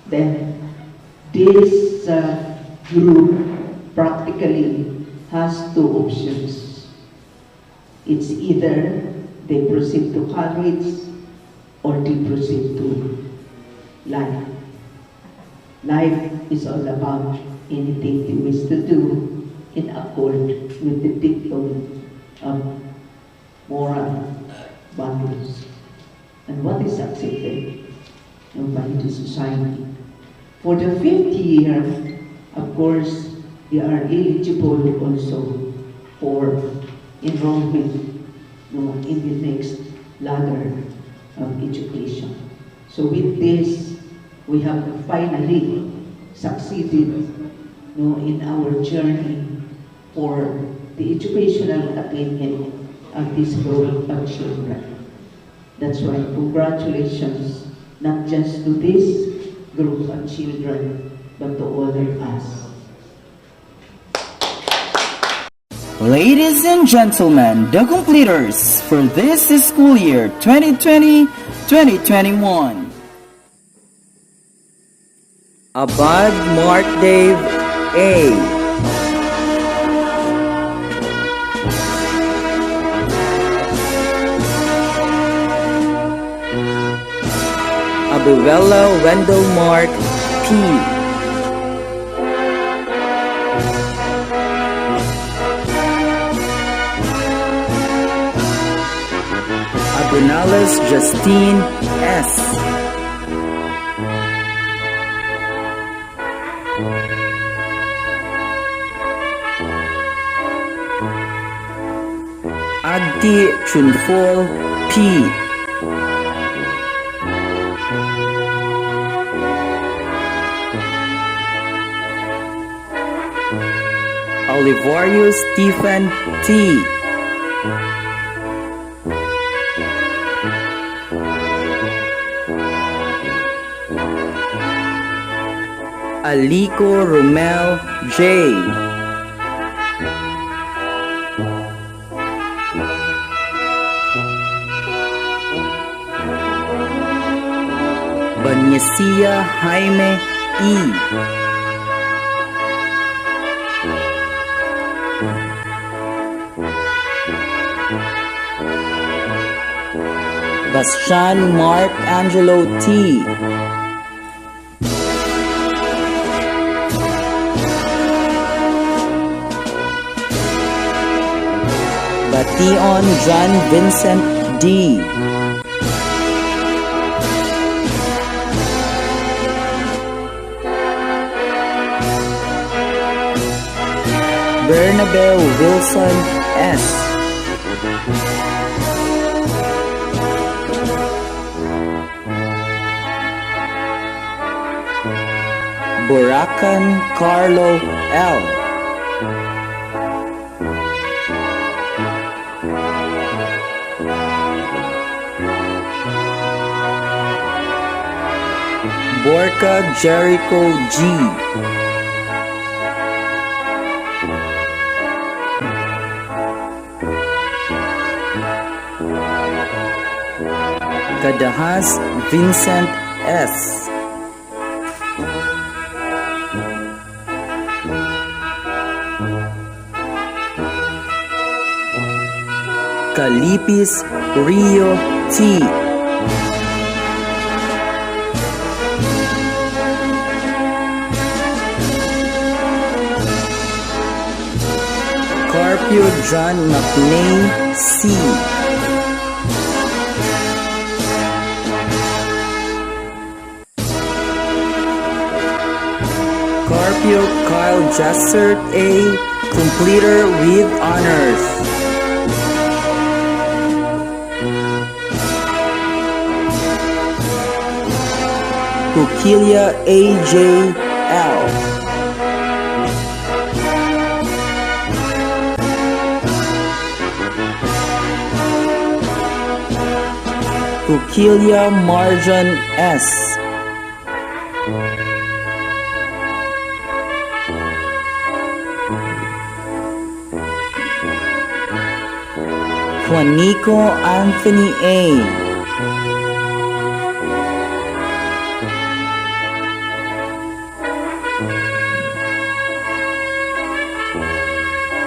then this group practically has two options. It's either they proceed to college or they proceed to life. Life is all about anything they wish to do in accord with the dictum of moral values and what is accepted by the society. For the 5th year, of course, they are eligible also for enrollment in the next ladder of education. So with this, we have finally succeeded in our journey for the educational attainment of this group of children. That's why congratulations, not just to this group of children, but to all of us. Ladies and gentlemen, the completers for this school year 2020-2021. Abad Mark Dave A. Abuela Wendell Mark P. Abunales Justine S. Agdi Chunfol P. Olivario Stephen T. Alico Romel J. Banyasilla Jaime E. Bastian Mark Angelo T. Bation John Vincent D. Bernabel Wilson S. Buracan Carlo L. Borka Jericho G. Cadahas Vincent S. Calipis Rio T. Carpio John McNay C. Carpio Kyle Jessert A. Completer with honors. Kukilia A.J. L. Cuquilia Marjan S. Juanico Anthony A.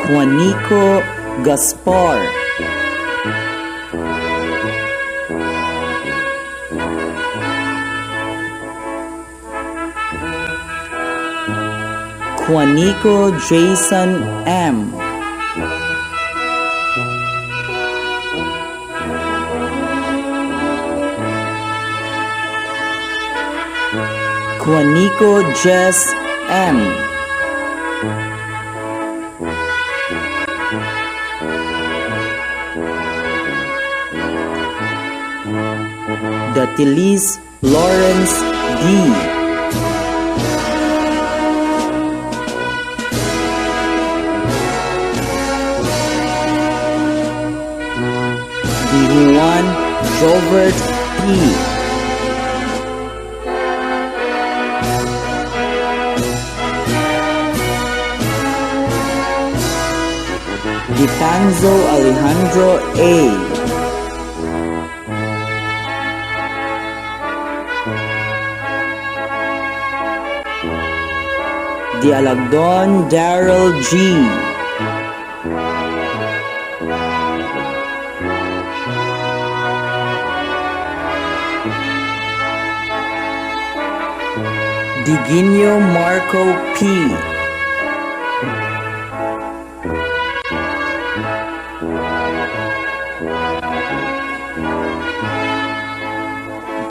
Juanico Gaspar. Juanico Jason M. Juanico Jess M. Datilis Lawrence D. Juan Jovert P. Dipanzo Alejandro A. Dialagdon Daryl G. Diginio Marco P.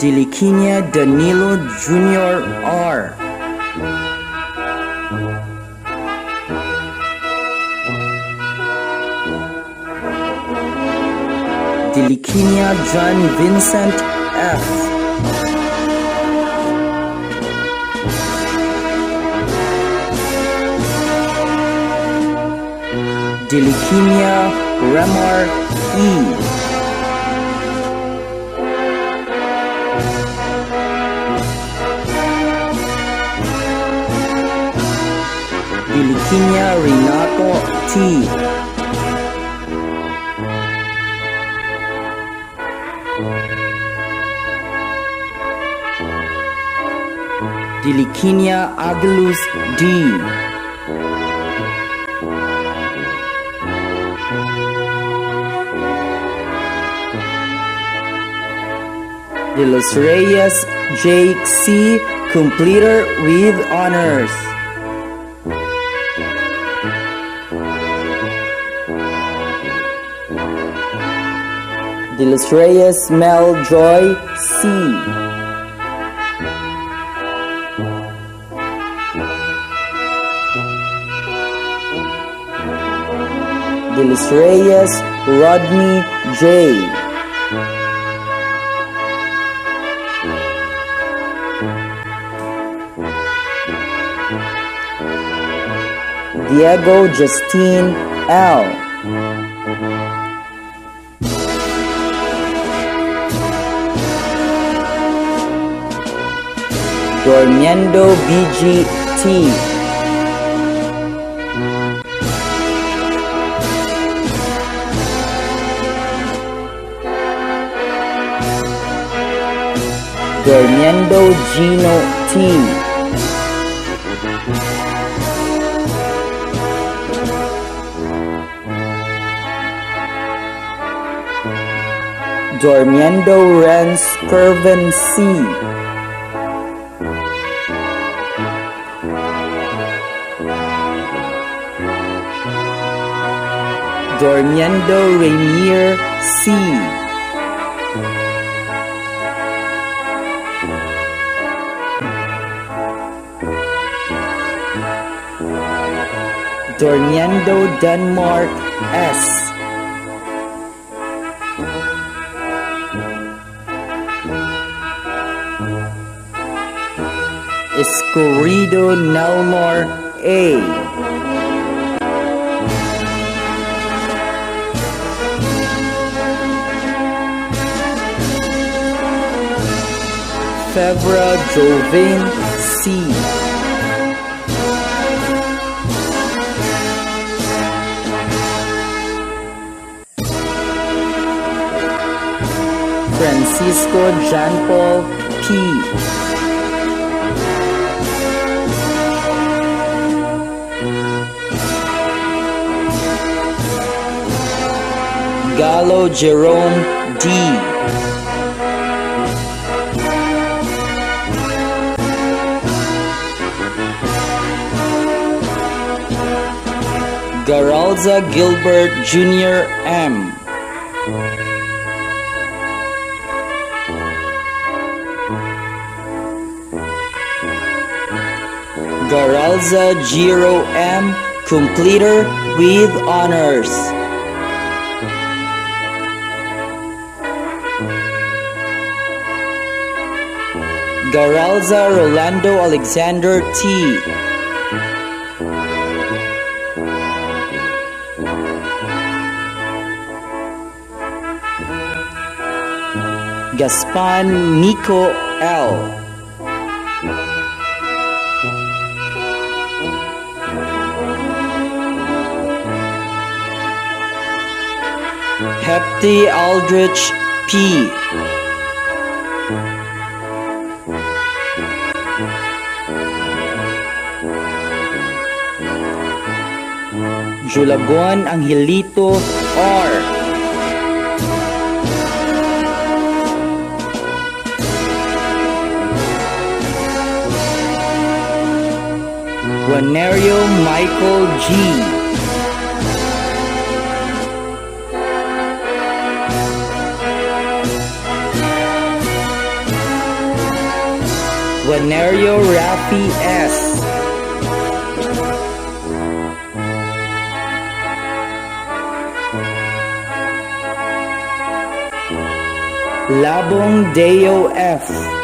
Diliquinia Danilo Jr. R. Diliquinia John Vincent F. Diliquinia Remar E. Diliquinia Renato T. Diliquinia Agelus D. De los Reyes Jake C. Completer with honors. De los Reyes Mel Joy C. De los Reyes Rodney J. Diego Justine L. Dormiendo BGT. Dormiendo Gino T. Dormiendo Renz Curvin C. Dormiendo Rainier C. Dormiendo Denmark S. Escorido Nelmar A. Lefebvre Jovin C. Francisco Jean Paul P. Gallo Jerome D. Garalza Gilbert Jr. M. Garalza Giro M. Completer with honors. Garalza Rolando Alexander T. Gaspan Nico L. Hepty Aldrich P. Julagon Angelito R. Juanerio Michael G. Juanerio Rafi S. Labong Deo F.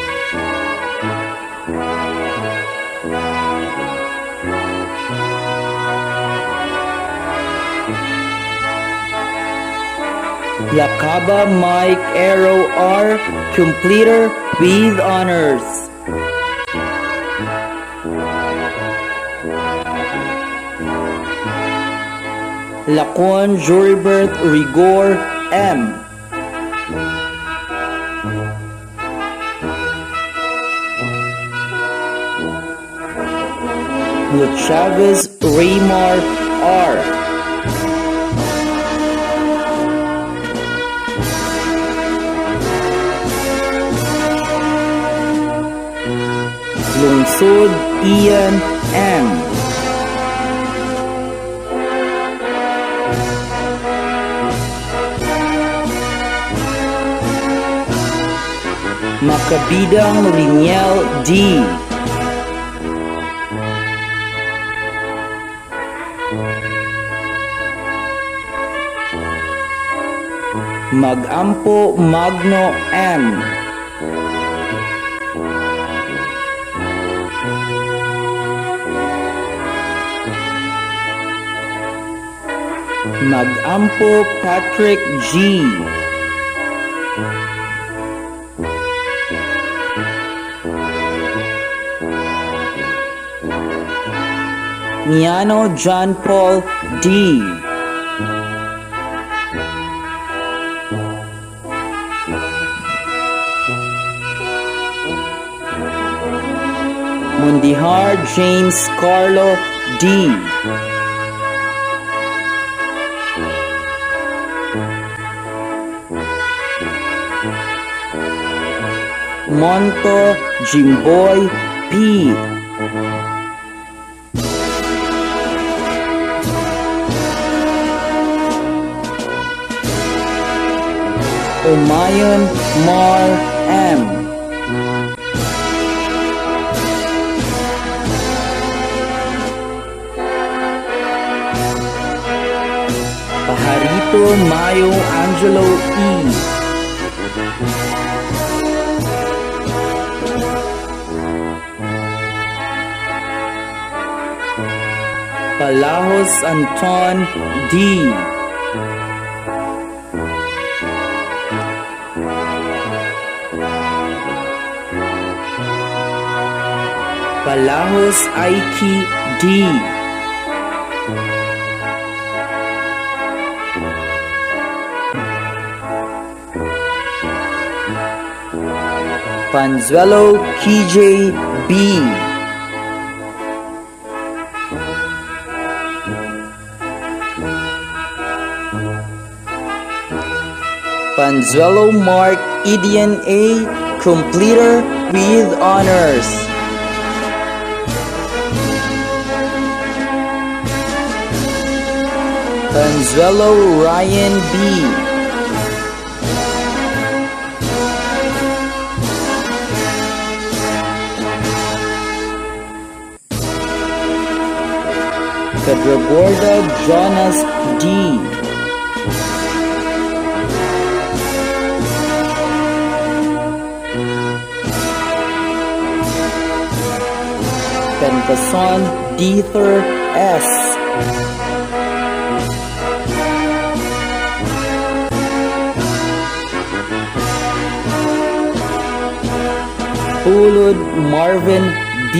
Lakaba Mike Arrow R. Completer with honors. Lacon Juribert Rigor M. Chavez Raymar R. Lungsod Ian M. Makabidang Liniel D. Magampo Magno M. Magampo Patrick G. Miano John Paul D. Mundihar James Carlo D. Monto Jimboy P. Umayon Mar M. Pajarito Mayo Angelo E. Palahos Anton D. Balahos Aiki D. Panzuelo KJ B. Panzuelo Mark Idian A. Completer with honors. Panzuelo Ryan B. Cadragorda Jonas D. Pentason Dieter S. Pulud Marvin B.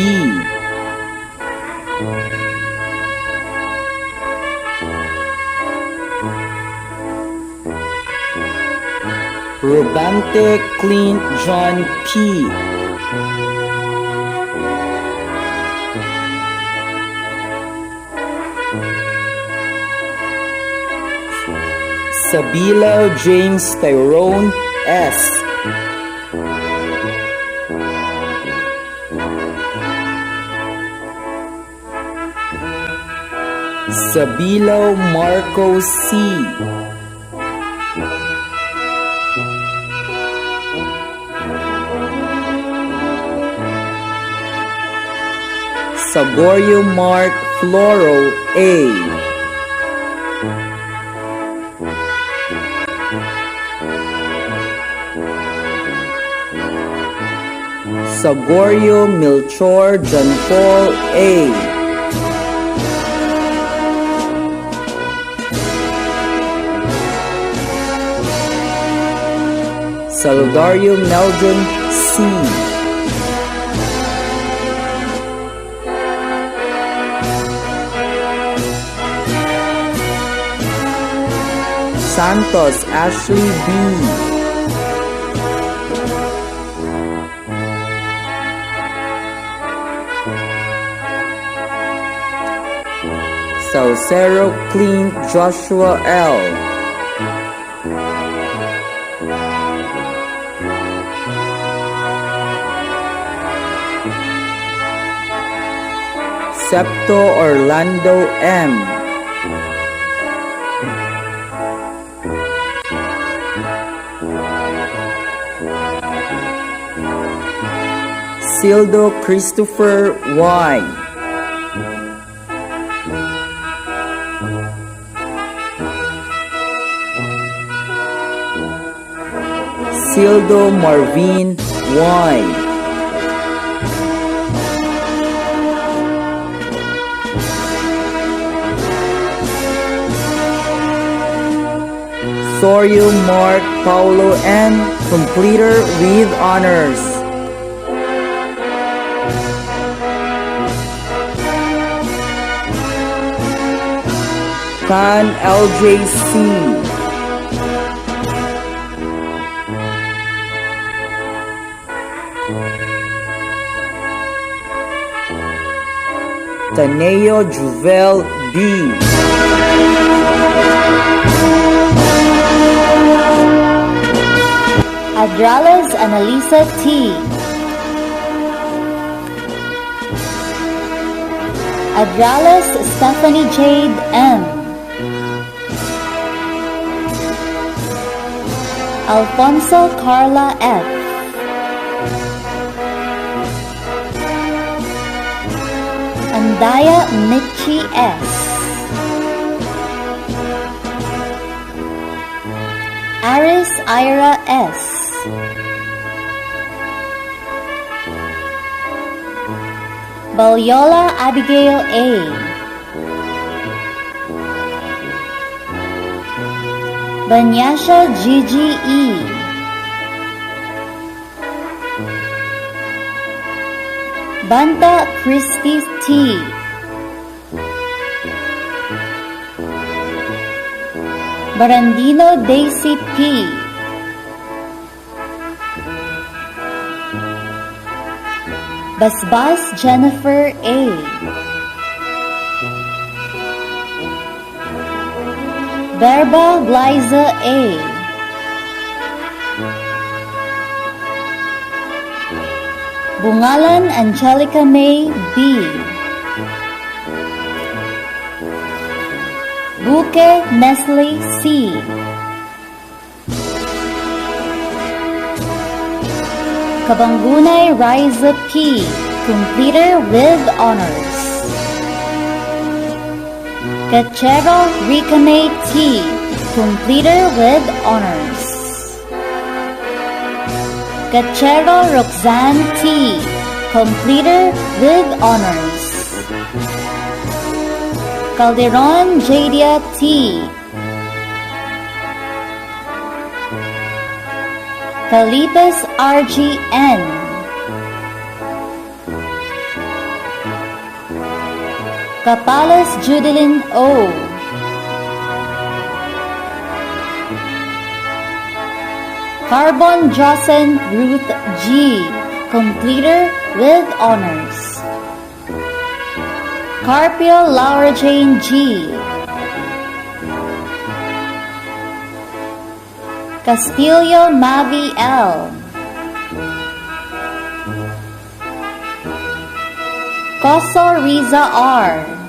Robante Clint John P. Sabilo James Tyrone S. Sabilo Marco C. Saborio Mark Floro A. Saborio Melchor John Paul A. Saludario Meldon C. Santos Ashley B. Saucero Clint Joshua L. Septo Orlando M. Sildo Christopher Y. Sildo Marvin Y. Sorio Mark Paulo N. Completer with honors. Khan LJC. Taneo Juvel B. Adrales Annalisa T. Adrales Stephanie Jade M. Alfonso Carla F. Andaya Michi S. Aris Ira S. Balyola Abigail A. Banyasha Gigi E. Banta Christie T. Barandino Daisy P. Basbas Jennifer A. Verba Liza A. Bungalan Angelica May B. Buke Nestle C. Kabangunay Riza P. Completer with honors. Cachero Ricame T. Completer with honors. Cachero Roxanne T. Completer with honors. Calderon Jadia T. Calipes RGN. Capales Judelin O. Carbon Jocelyn Ruth G. Completer with honors. Carpio Laura Jane G. Castillo Mavi L. Coso Riza R.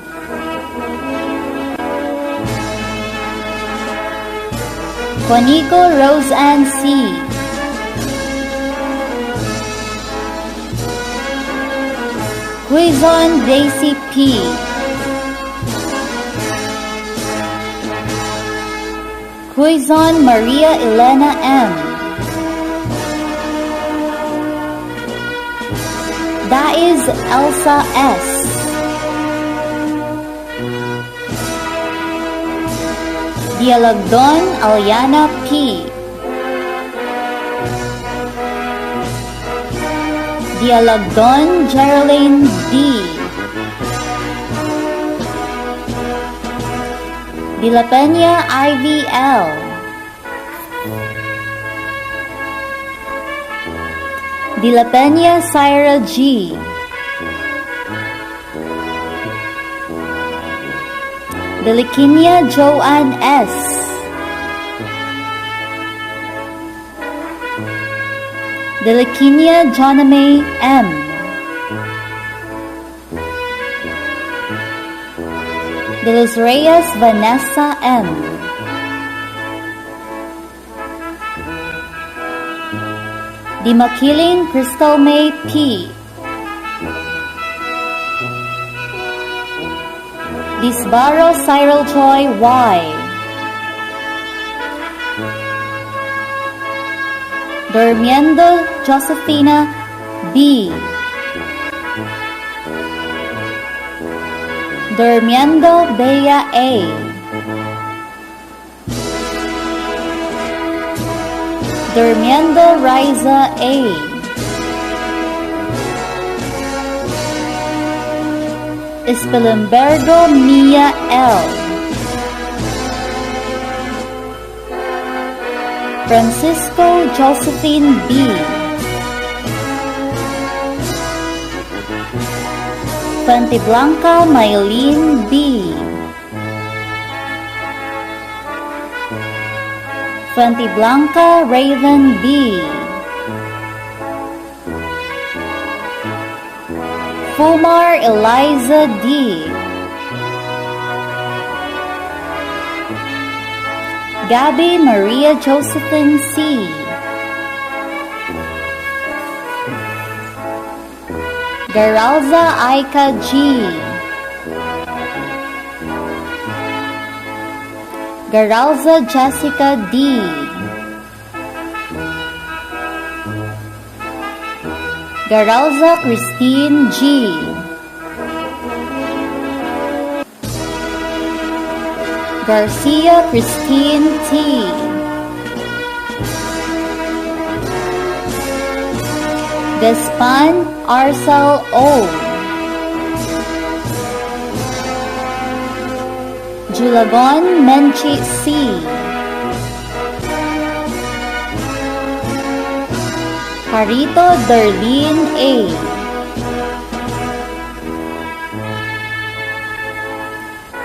Juanico Roseanne C. Quizon Daisy P. Quizon Maria Elena M. Daiz Elsa S. Dialogdon Aliana P. Dialogdon Geraldine D. De La Peña IVL. De La Peña Syra G. Deliquinia Joanne S. Deliquinia Joname M. De los Reyes Vanessa M. De Makiling Crystal May P. Disbaro Cyril Joy Y. Durmiendo Josefina B. Durmiendo Bella A. Durmiendo Riza A. Espelenbergo Mia L. Francisco Josephine B. Fantiblanca Mylene B. Fantiblanca Raven B. Fumar Eliza D. Gabby Maria Josephine C. Garalza Aika G. Garalza Jessica D. Garalza Christine G. Garcia Christine T. Gaspan Arcel O. Julagon Menchi C. Harito Darlene A.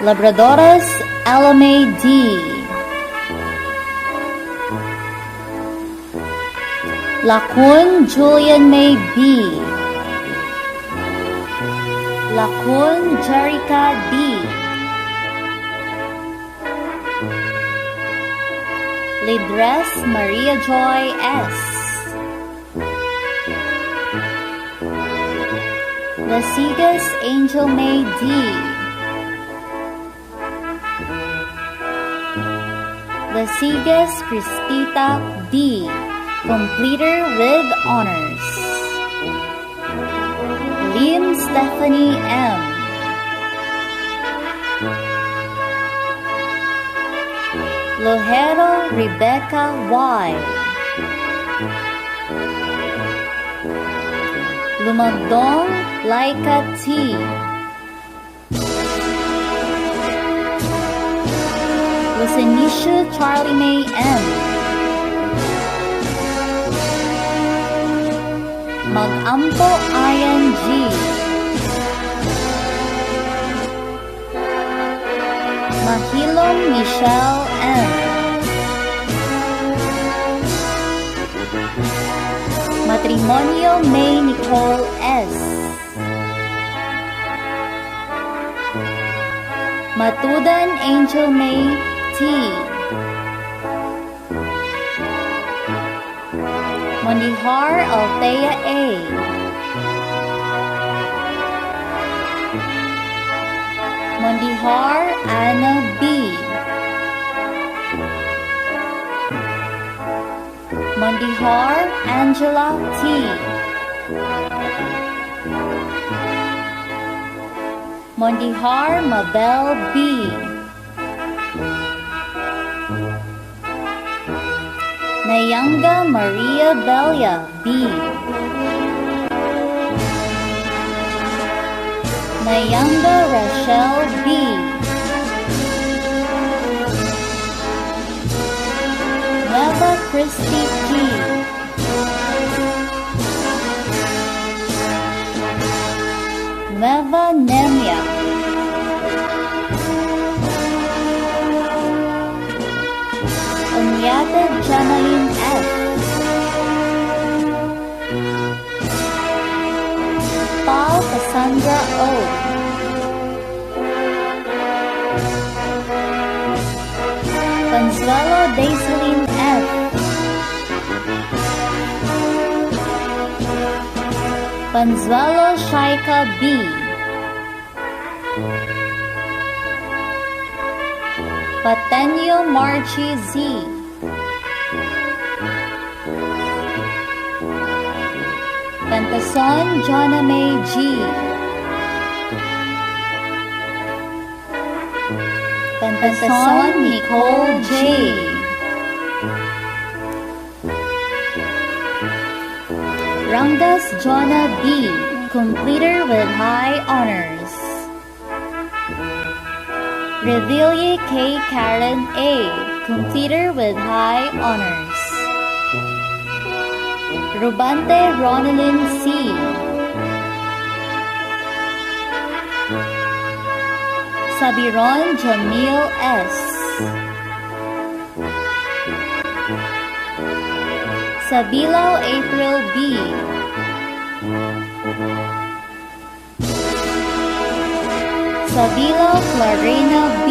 Labradores Elame D. Lacun Julian May B. Lacun Jerica D. Lidres Maria Joy S. Lasigas Angel May D. Lasigas Crispita D. Completer with honors. Lim Stephanie M. Lojero Rebecca Y. Lumagdong Laika T. Lucinisha Charlie May M. Magampo Ian G. Mahilong Michelle M. Matrimonio May Nicole S. Matudan Angel May T. Mondihar Althea A. Mondihar Anna B. Mondihar Angela T. Mondihar Mabel B. Nayanga Maria Belia B. Nayanga Rachel B. Neva Christy G. Neva Nemia. Unyata Janaline F. Paul Cassandra O. Consuelo Daiseline F. Consuelo Shaika B. Patenio Marchi Z. Pantason Jonna May G. Pantason Nicole J. Rangdas Jonna B. Completer with high honors. Reveille K. Karen A. Completer with high honors. Rubante Ronalyn C. Sabiron Jamil S. Sabilaw April B. Sabilaw Clarena B.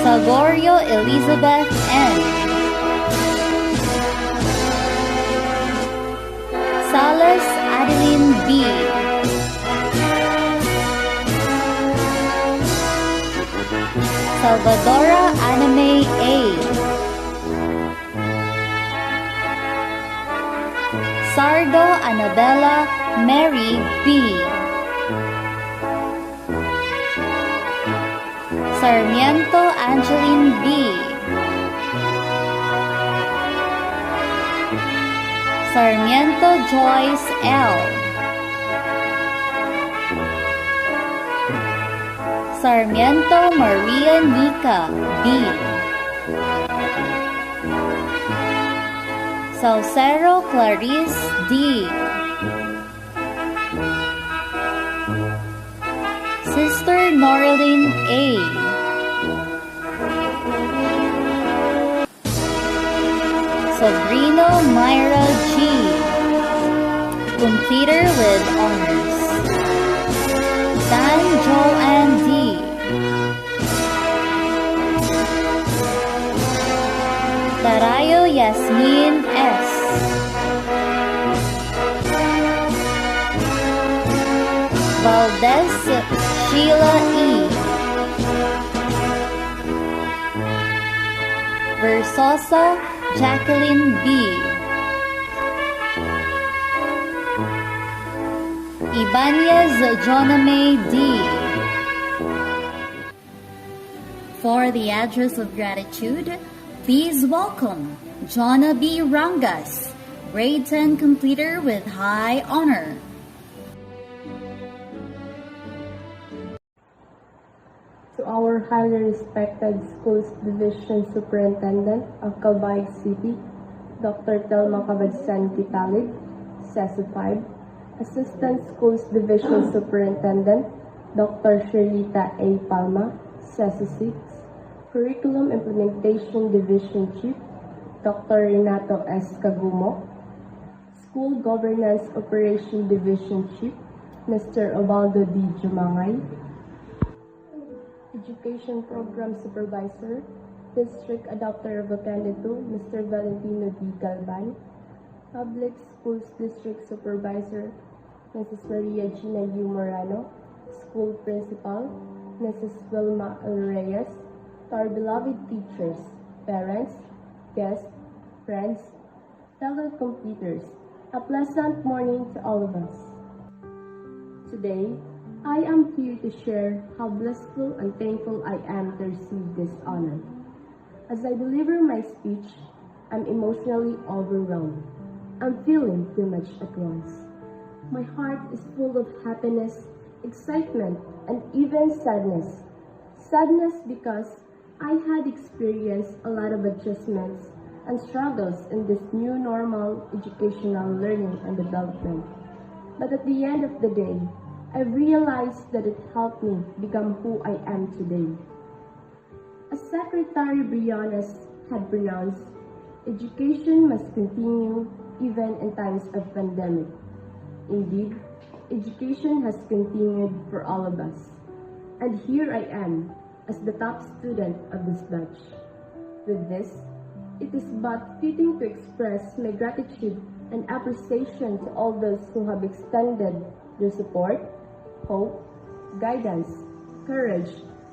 Sagorio Elizabeth N. Salas Adeline B. Salvadora Anime A. Sardo Annabella Mary B. Sarmiento Angeline B. Sarmiento Joyce L. Sarmiento Maria Nica B. Salcero Clarice D. Sister Noraline A. Sobrino Myra G. Completer with honors. Dan Joanne D. Tarayo Yasmin S. Valdez Sheila E. Versosa Jacqueline B. Ibanez Joname D. For the address of gratitude, please welcome Jonna B. Rangas, grade 10 completer with high honor. To our highly respected Schools Division Superintendent of Calbayog City, Dr. Telma Cabadsan Kitalid, CESU 5, Assistant Schools Division Superintendent, Dr. Sherlita A. Palma, CESU 6, Curriculum Implementation Division Chief, Dr. Renato S. Cagumo, School Governance Operation Division Chief, Mr. Obaldo D. Jumangay, Education Program Supervisor, District Adopter of Ocande 2, Mr. Valentino D. Galban, Public Schools District Supervisor, Mrs. Maria Gina U. Morano, School Principal, Mrs. Wilma L. Reyes, to our beloved teachers, parents, guests, friends, fellow completers, a pleasant morning to all of us. Today, I am here to share how blissful and thankful I am to receive this honor. As I deliver my speech, I'm emotionally overwhelmed. I'm feeling too much at once. My heart is full of happiness, excitement, and even sadness. Sadness because I had experienced a lot of adjustments and struggles in this new normal educational learning and development. But at the end of the day, I realized that it helped me become who I am today. As Secretary Briones had pronounced, education must continue even in times of pandemic. Indeed, education has continued for all of us. And here I am, as the top student of this batch. With this, it is but fitting to express my gratitude and appreciation to all those who have extended their support, hope, guidance, courage,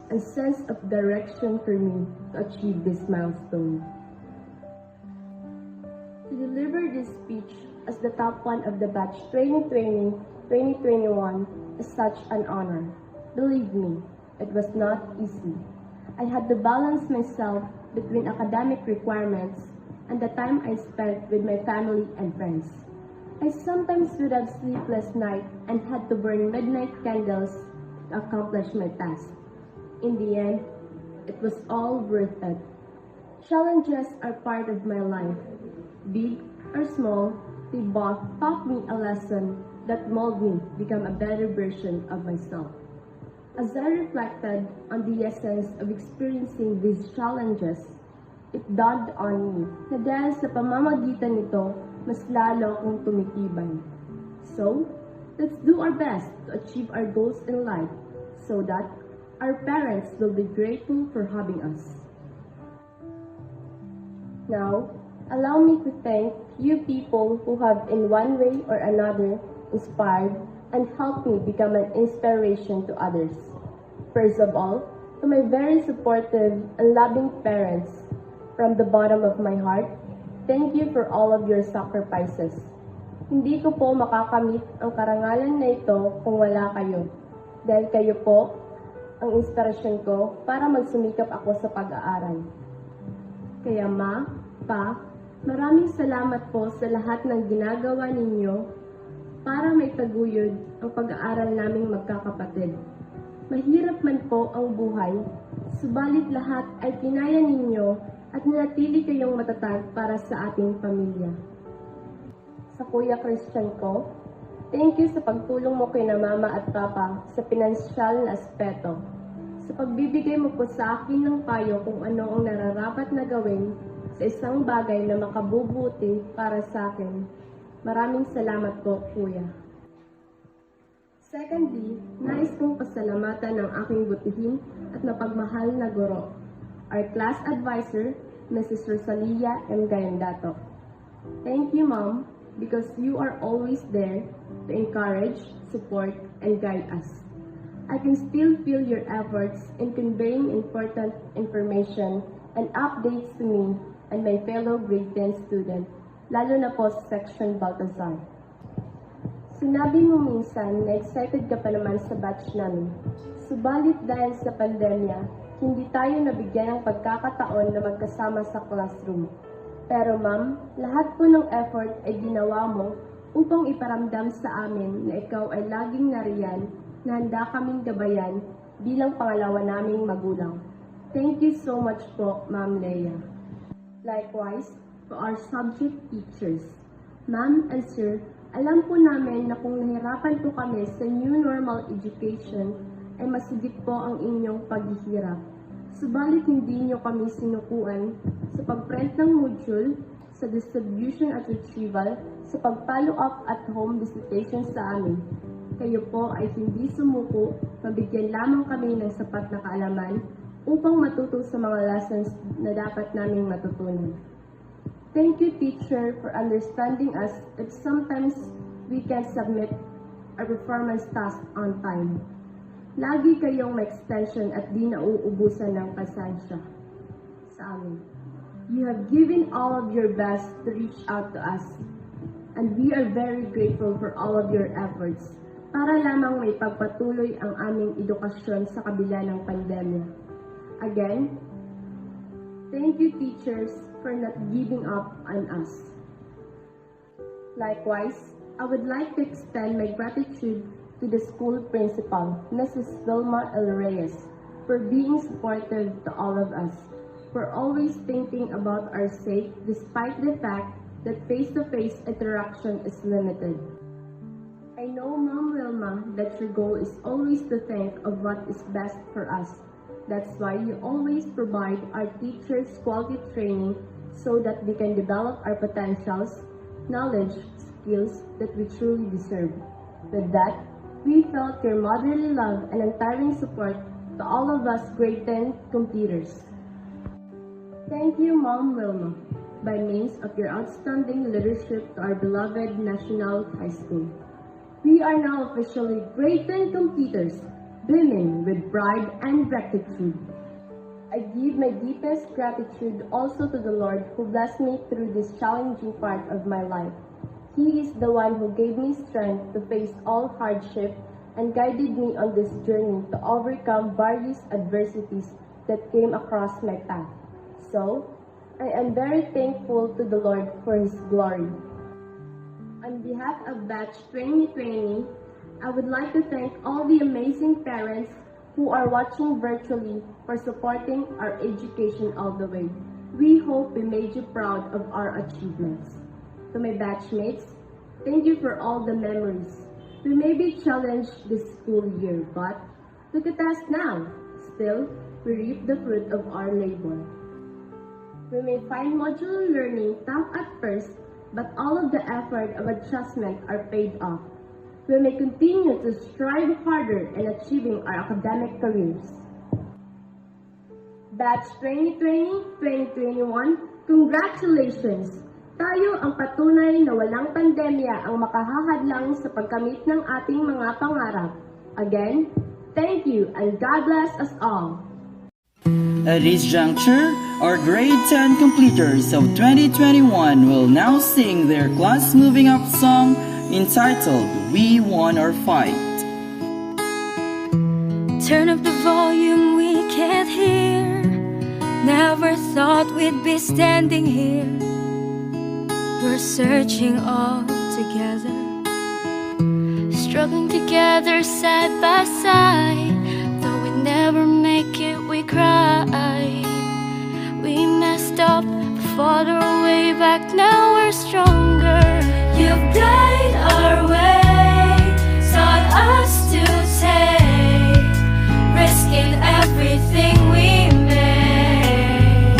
and sense of direction for me to achieve this milestone. To deliver this speech as the top one of the batch 2020-2021 is such an honor. Believe me, it was not easy. I had to balance myself between academic requirements and the time I spent with my family and friends. I sometimes would have sleepless nights and had to burn midnight candles to accomplish my task. In the end, it was all worth it. Challenges are part of my life. Big or small, they both taught me a lesson that molded me to become a better version of myself. As I reflected on the essence of experiencing these challenges, it dawned on me na dahil sa pamamagitan nito, mas lalo akong tumitibay. So, let's do our best to achieve our goals in life so that our parents will be grateful for having us. Now, allow me to thank you people who have in one way or another inspired and helped me become an inspiration to others. First of all, to my very supportive and loving parents, from the bottom of my heart, thank you for all of your sacrifices. Hindi ko po makakamit ang karangalan na ito kung wala kayo. Dahil kayo po ang inspirasyon ko para magsumikap ako sa pag-aaral. Kaya ma, pa, Maraming salamat po sa lahat ng ginagawa ninyo para may taguyod ang pag-aaral naming magkakapatid. Mahirap man po ang buhay, subalit lahat ay kinaya ninyo at nanatili kayong matatag para sa ating pamilya. Sa Kuya Christian ko, thank you sa pagtulong mo kay na Mama at Papa sa pinansyal na aspeto. Sa pagbibigay mo po sa akin ng payo kung ano ang nararapat na gawin sa isang bagay na makabubuti para sa akin. Maraming salamat po, Kuya. Secondly, nais kong pasalamatan ng aking butihin at mapagmahal na guro, our class advisor, Mrs. Rosalia M. Gayandato. Thank you, Mom, because you are always there to encourage, support, and guide us. I can still feel your efforts in conveying important information and updates to me and my fellow grade 10 student, lalo na po sa section Baltazar. Sinabi mo minsan na excited ka pa naman sa batch namin. Subalit dahil sa pandemya, hindi tayo nabigyan ng pagkakataon na magkasama sa classroom. Pero ma'am, lahat po ng effort ay ginawa mo upang iparamdam sa amin na ikaw ay laging nariyan na handa kaming gabayan bilang pangalawa naming magulang. Thank you so much po, Ma'am Leia. Likewise, to our subject teachers, Ma'am and Sir, alam po namin na kung nahirapan po kami sa new normal education, ay masigit po ang inyong paghihirap. Subalit hindi nyo kami sinukuan sa pag-print ng module, sa distribution at retrieval, sa pag-follow up at home visitation sa amin. Kayo po ay hindi sumuko, mabigyan lamang kami ng sapat na kaalaman upang matuto sa mga lessons na dapat naming matutunan. Thank you, teacher, for understanding us if sometimes we can submit a performance task on time. Lagi kayong may extension at di nauubusan ng pasensya sa amin. You have given all of your best to reach out to us, and we are very grateful for all of your efforts para lamang may pagpatuloy ang aming edukasyon sa kabila ng pandemya. Again, thank you, teachers, for not giving up on us. Likewise, I would like to extend my gratitude to the school principal, Mrs. Vilma L. Reyes, for being supportive to all of us, for always thinking about our sake despite the fact that face-to-face interaction is limited. I know, Ma'am Wilma, that your goal is always to think of what is best for us. That's why you always provide our teachers quality training so that we can develop our potentials, knowledge, skills that we truly deserve. With that, we felt your motherly love and untiring support to all of us grade 10 computers. Thank you, Ma'am Wilma, by means of your outstanding leadership to our beloved National High School. We are now officially grade 10 computers, brimming with pride and gratitude. I give my deepest gratitude also to the Lord who blessed me through this challenging part of my life. He is the one who gave me strength to face all hardship and guided me on this journey to overcome various adversities that came across my path. So, I am very thankful to the Lord for His glory. On behalf of Batch 2020, I would like to thank all the amazing parents who are watching virtually for supporting our education all the way. We hope we made you proud of our achievements. To my batchmates, thank you for all the memories. We may be challenged this school year, but look at us now. Still, we reap the fruit of our labor. We may find modular learning tough at first, but all of the effort of adjustment are paid off. We may continue to strive harder in achieving our academic careers. Batch 2020-2021, congratulations! Tayo ang patunay na walang pandemya ang makahahadlang sa pagkamit ng ating mga pangarap. Again, thank you and God bless us all. At this juncture, our grade 10 completers of 2021 will now sing their class moving up song entitled We Won Our Fight. Turn up the volume, we can't hear. Never thought we'd be standing here. we're searching all together, struggling together side by side. Though we never make it, we cry. We messed up, fought our way back, now we're stronger. You've guided our way, taught us to take, risking everything we made.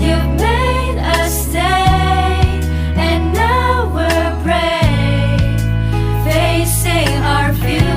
You've made us stay, and now we're brave, facing our future.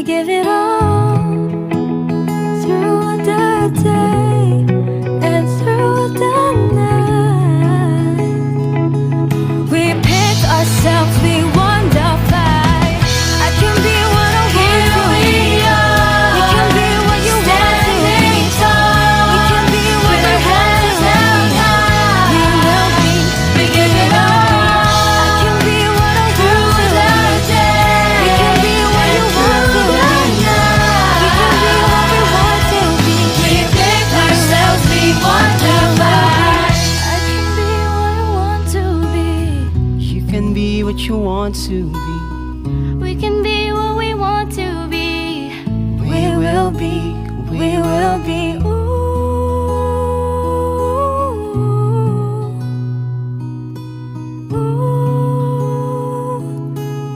Give it all through the day and through the night. We pick ourselves, we won the fight. I can be what I want to be. You can be what you want to be. We can be what we want to be. We will be. We give it all. I can be what I want to be. We can be what you want to be. What you want to be. We can be what we want to be. We will be. We will be.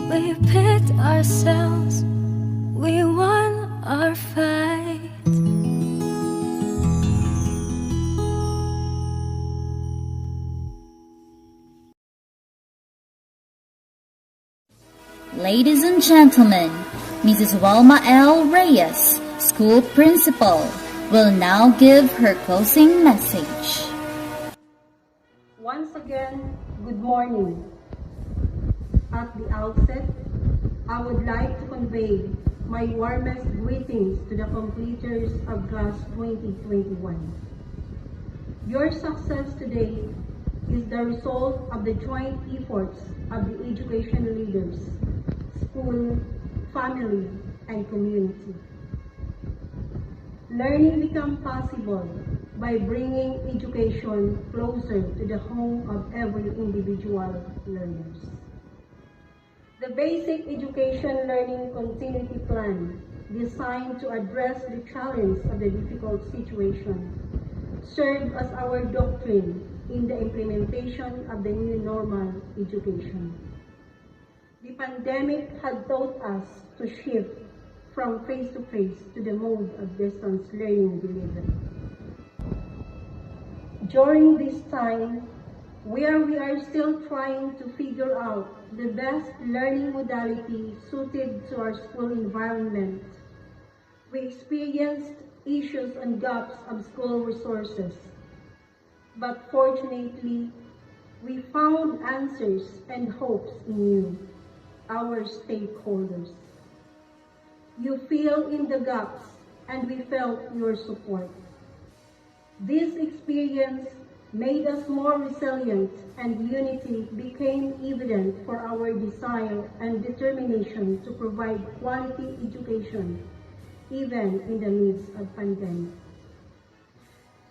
We picked ourselves. We won our fight. Ladies and gentlemen, Mrs. Wilma L. Reyes, School Principal, will now give her closing message. Once again, good morning. At the outset, I would like to convey my warmest greetings to the completers of Class 2021. Your success today is the result of the joint efforts of the education leaders, school, family, and community. Learning becomes possible by bringing education closer to the home of every individual learners. The Basic Education Learning Continuity Plan, designed to address the challenge of the difficult situation, served as our doctrine in the implementation of the new normal education. The pandemic had taught us to shift from face-to-face to the mode of distance learning delivery. During this time, where we are still trying to figure out the best learning modality suited to our school environment, we experienced issues and gaps of school resources. But fortunately, we found answers and hopes in you, our stakeholders. You fill in the gaps, and we felt your support. This experience made us more resilient, and unity became evident for our desire and determination to provide quality education, even in the midst of pandemic.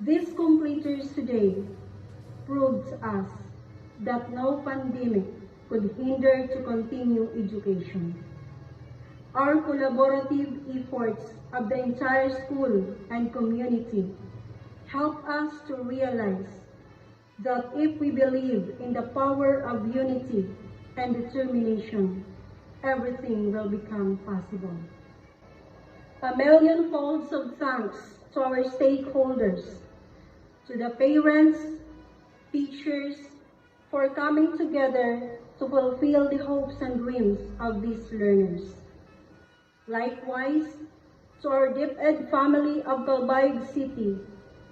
These completers today proved to us that no pandemic could hinder to continue education. Our collaborative efforts of the entire school and community help us to realize that if we believe in the power of unity and determination, everything will become possible. A million folds of thanks to our stakeholders, to the parents, teachers, for coming together to fulfill the hopes and dreams of these learners. Likewise, to our DepEd family of Calbayog City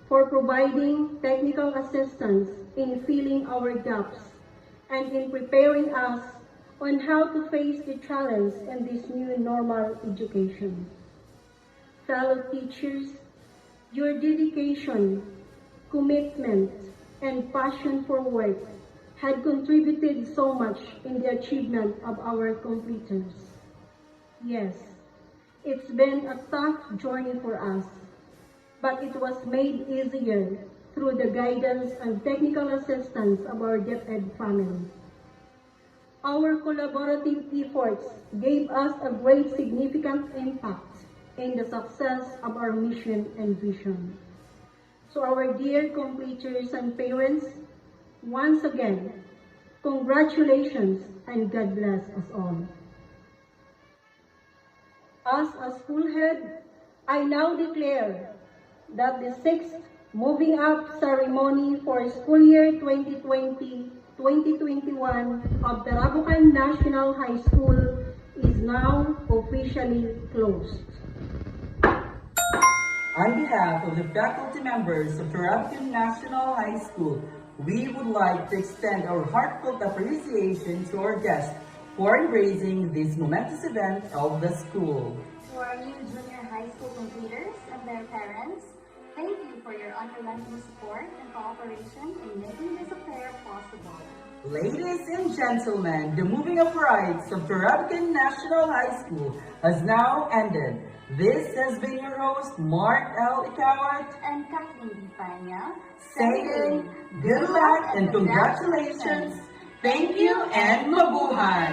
for providing technical assistance in filling our gaps and in preparing us on how to face the challenge in this new normal education. Fellow teachers, your dedication, commitment, and passion for work had contributed so much in the achievement of our completers. Yes, it's been a tough journey for us, but it was made easier through the guidance and technical assistance of our DepEd family. Our collaborative efforts gave us a great significant impact in the success of our mission and vision. To our dear completers and parents, once again, congratulations and God bless us all. As a school head, I now declare that the 6th Moving Up ceremony for school year 2020-2021 of Tarabucan National High School is now officially closed. On behalf of the faculty members of Tarabucan National High School, we would like to extend our heartfelt appreciation to our guests for embracing this momentous event of the school. To our new junior high school completers and their parents, thank you for your unrelenting support and cooperation in making this affair possible. Ladies and gentlemen, the moving up rites of Tarabucan National High School has now ended. This has been your host, Mark L. Icawat and Kathleen D. Panya, saying good luck and congratulations. Thank you and mabuhay!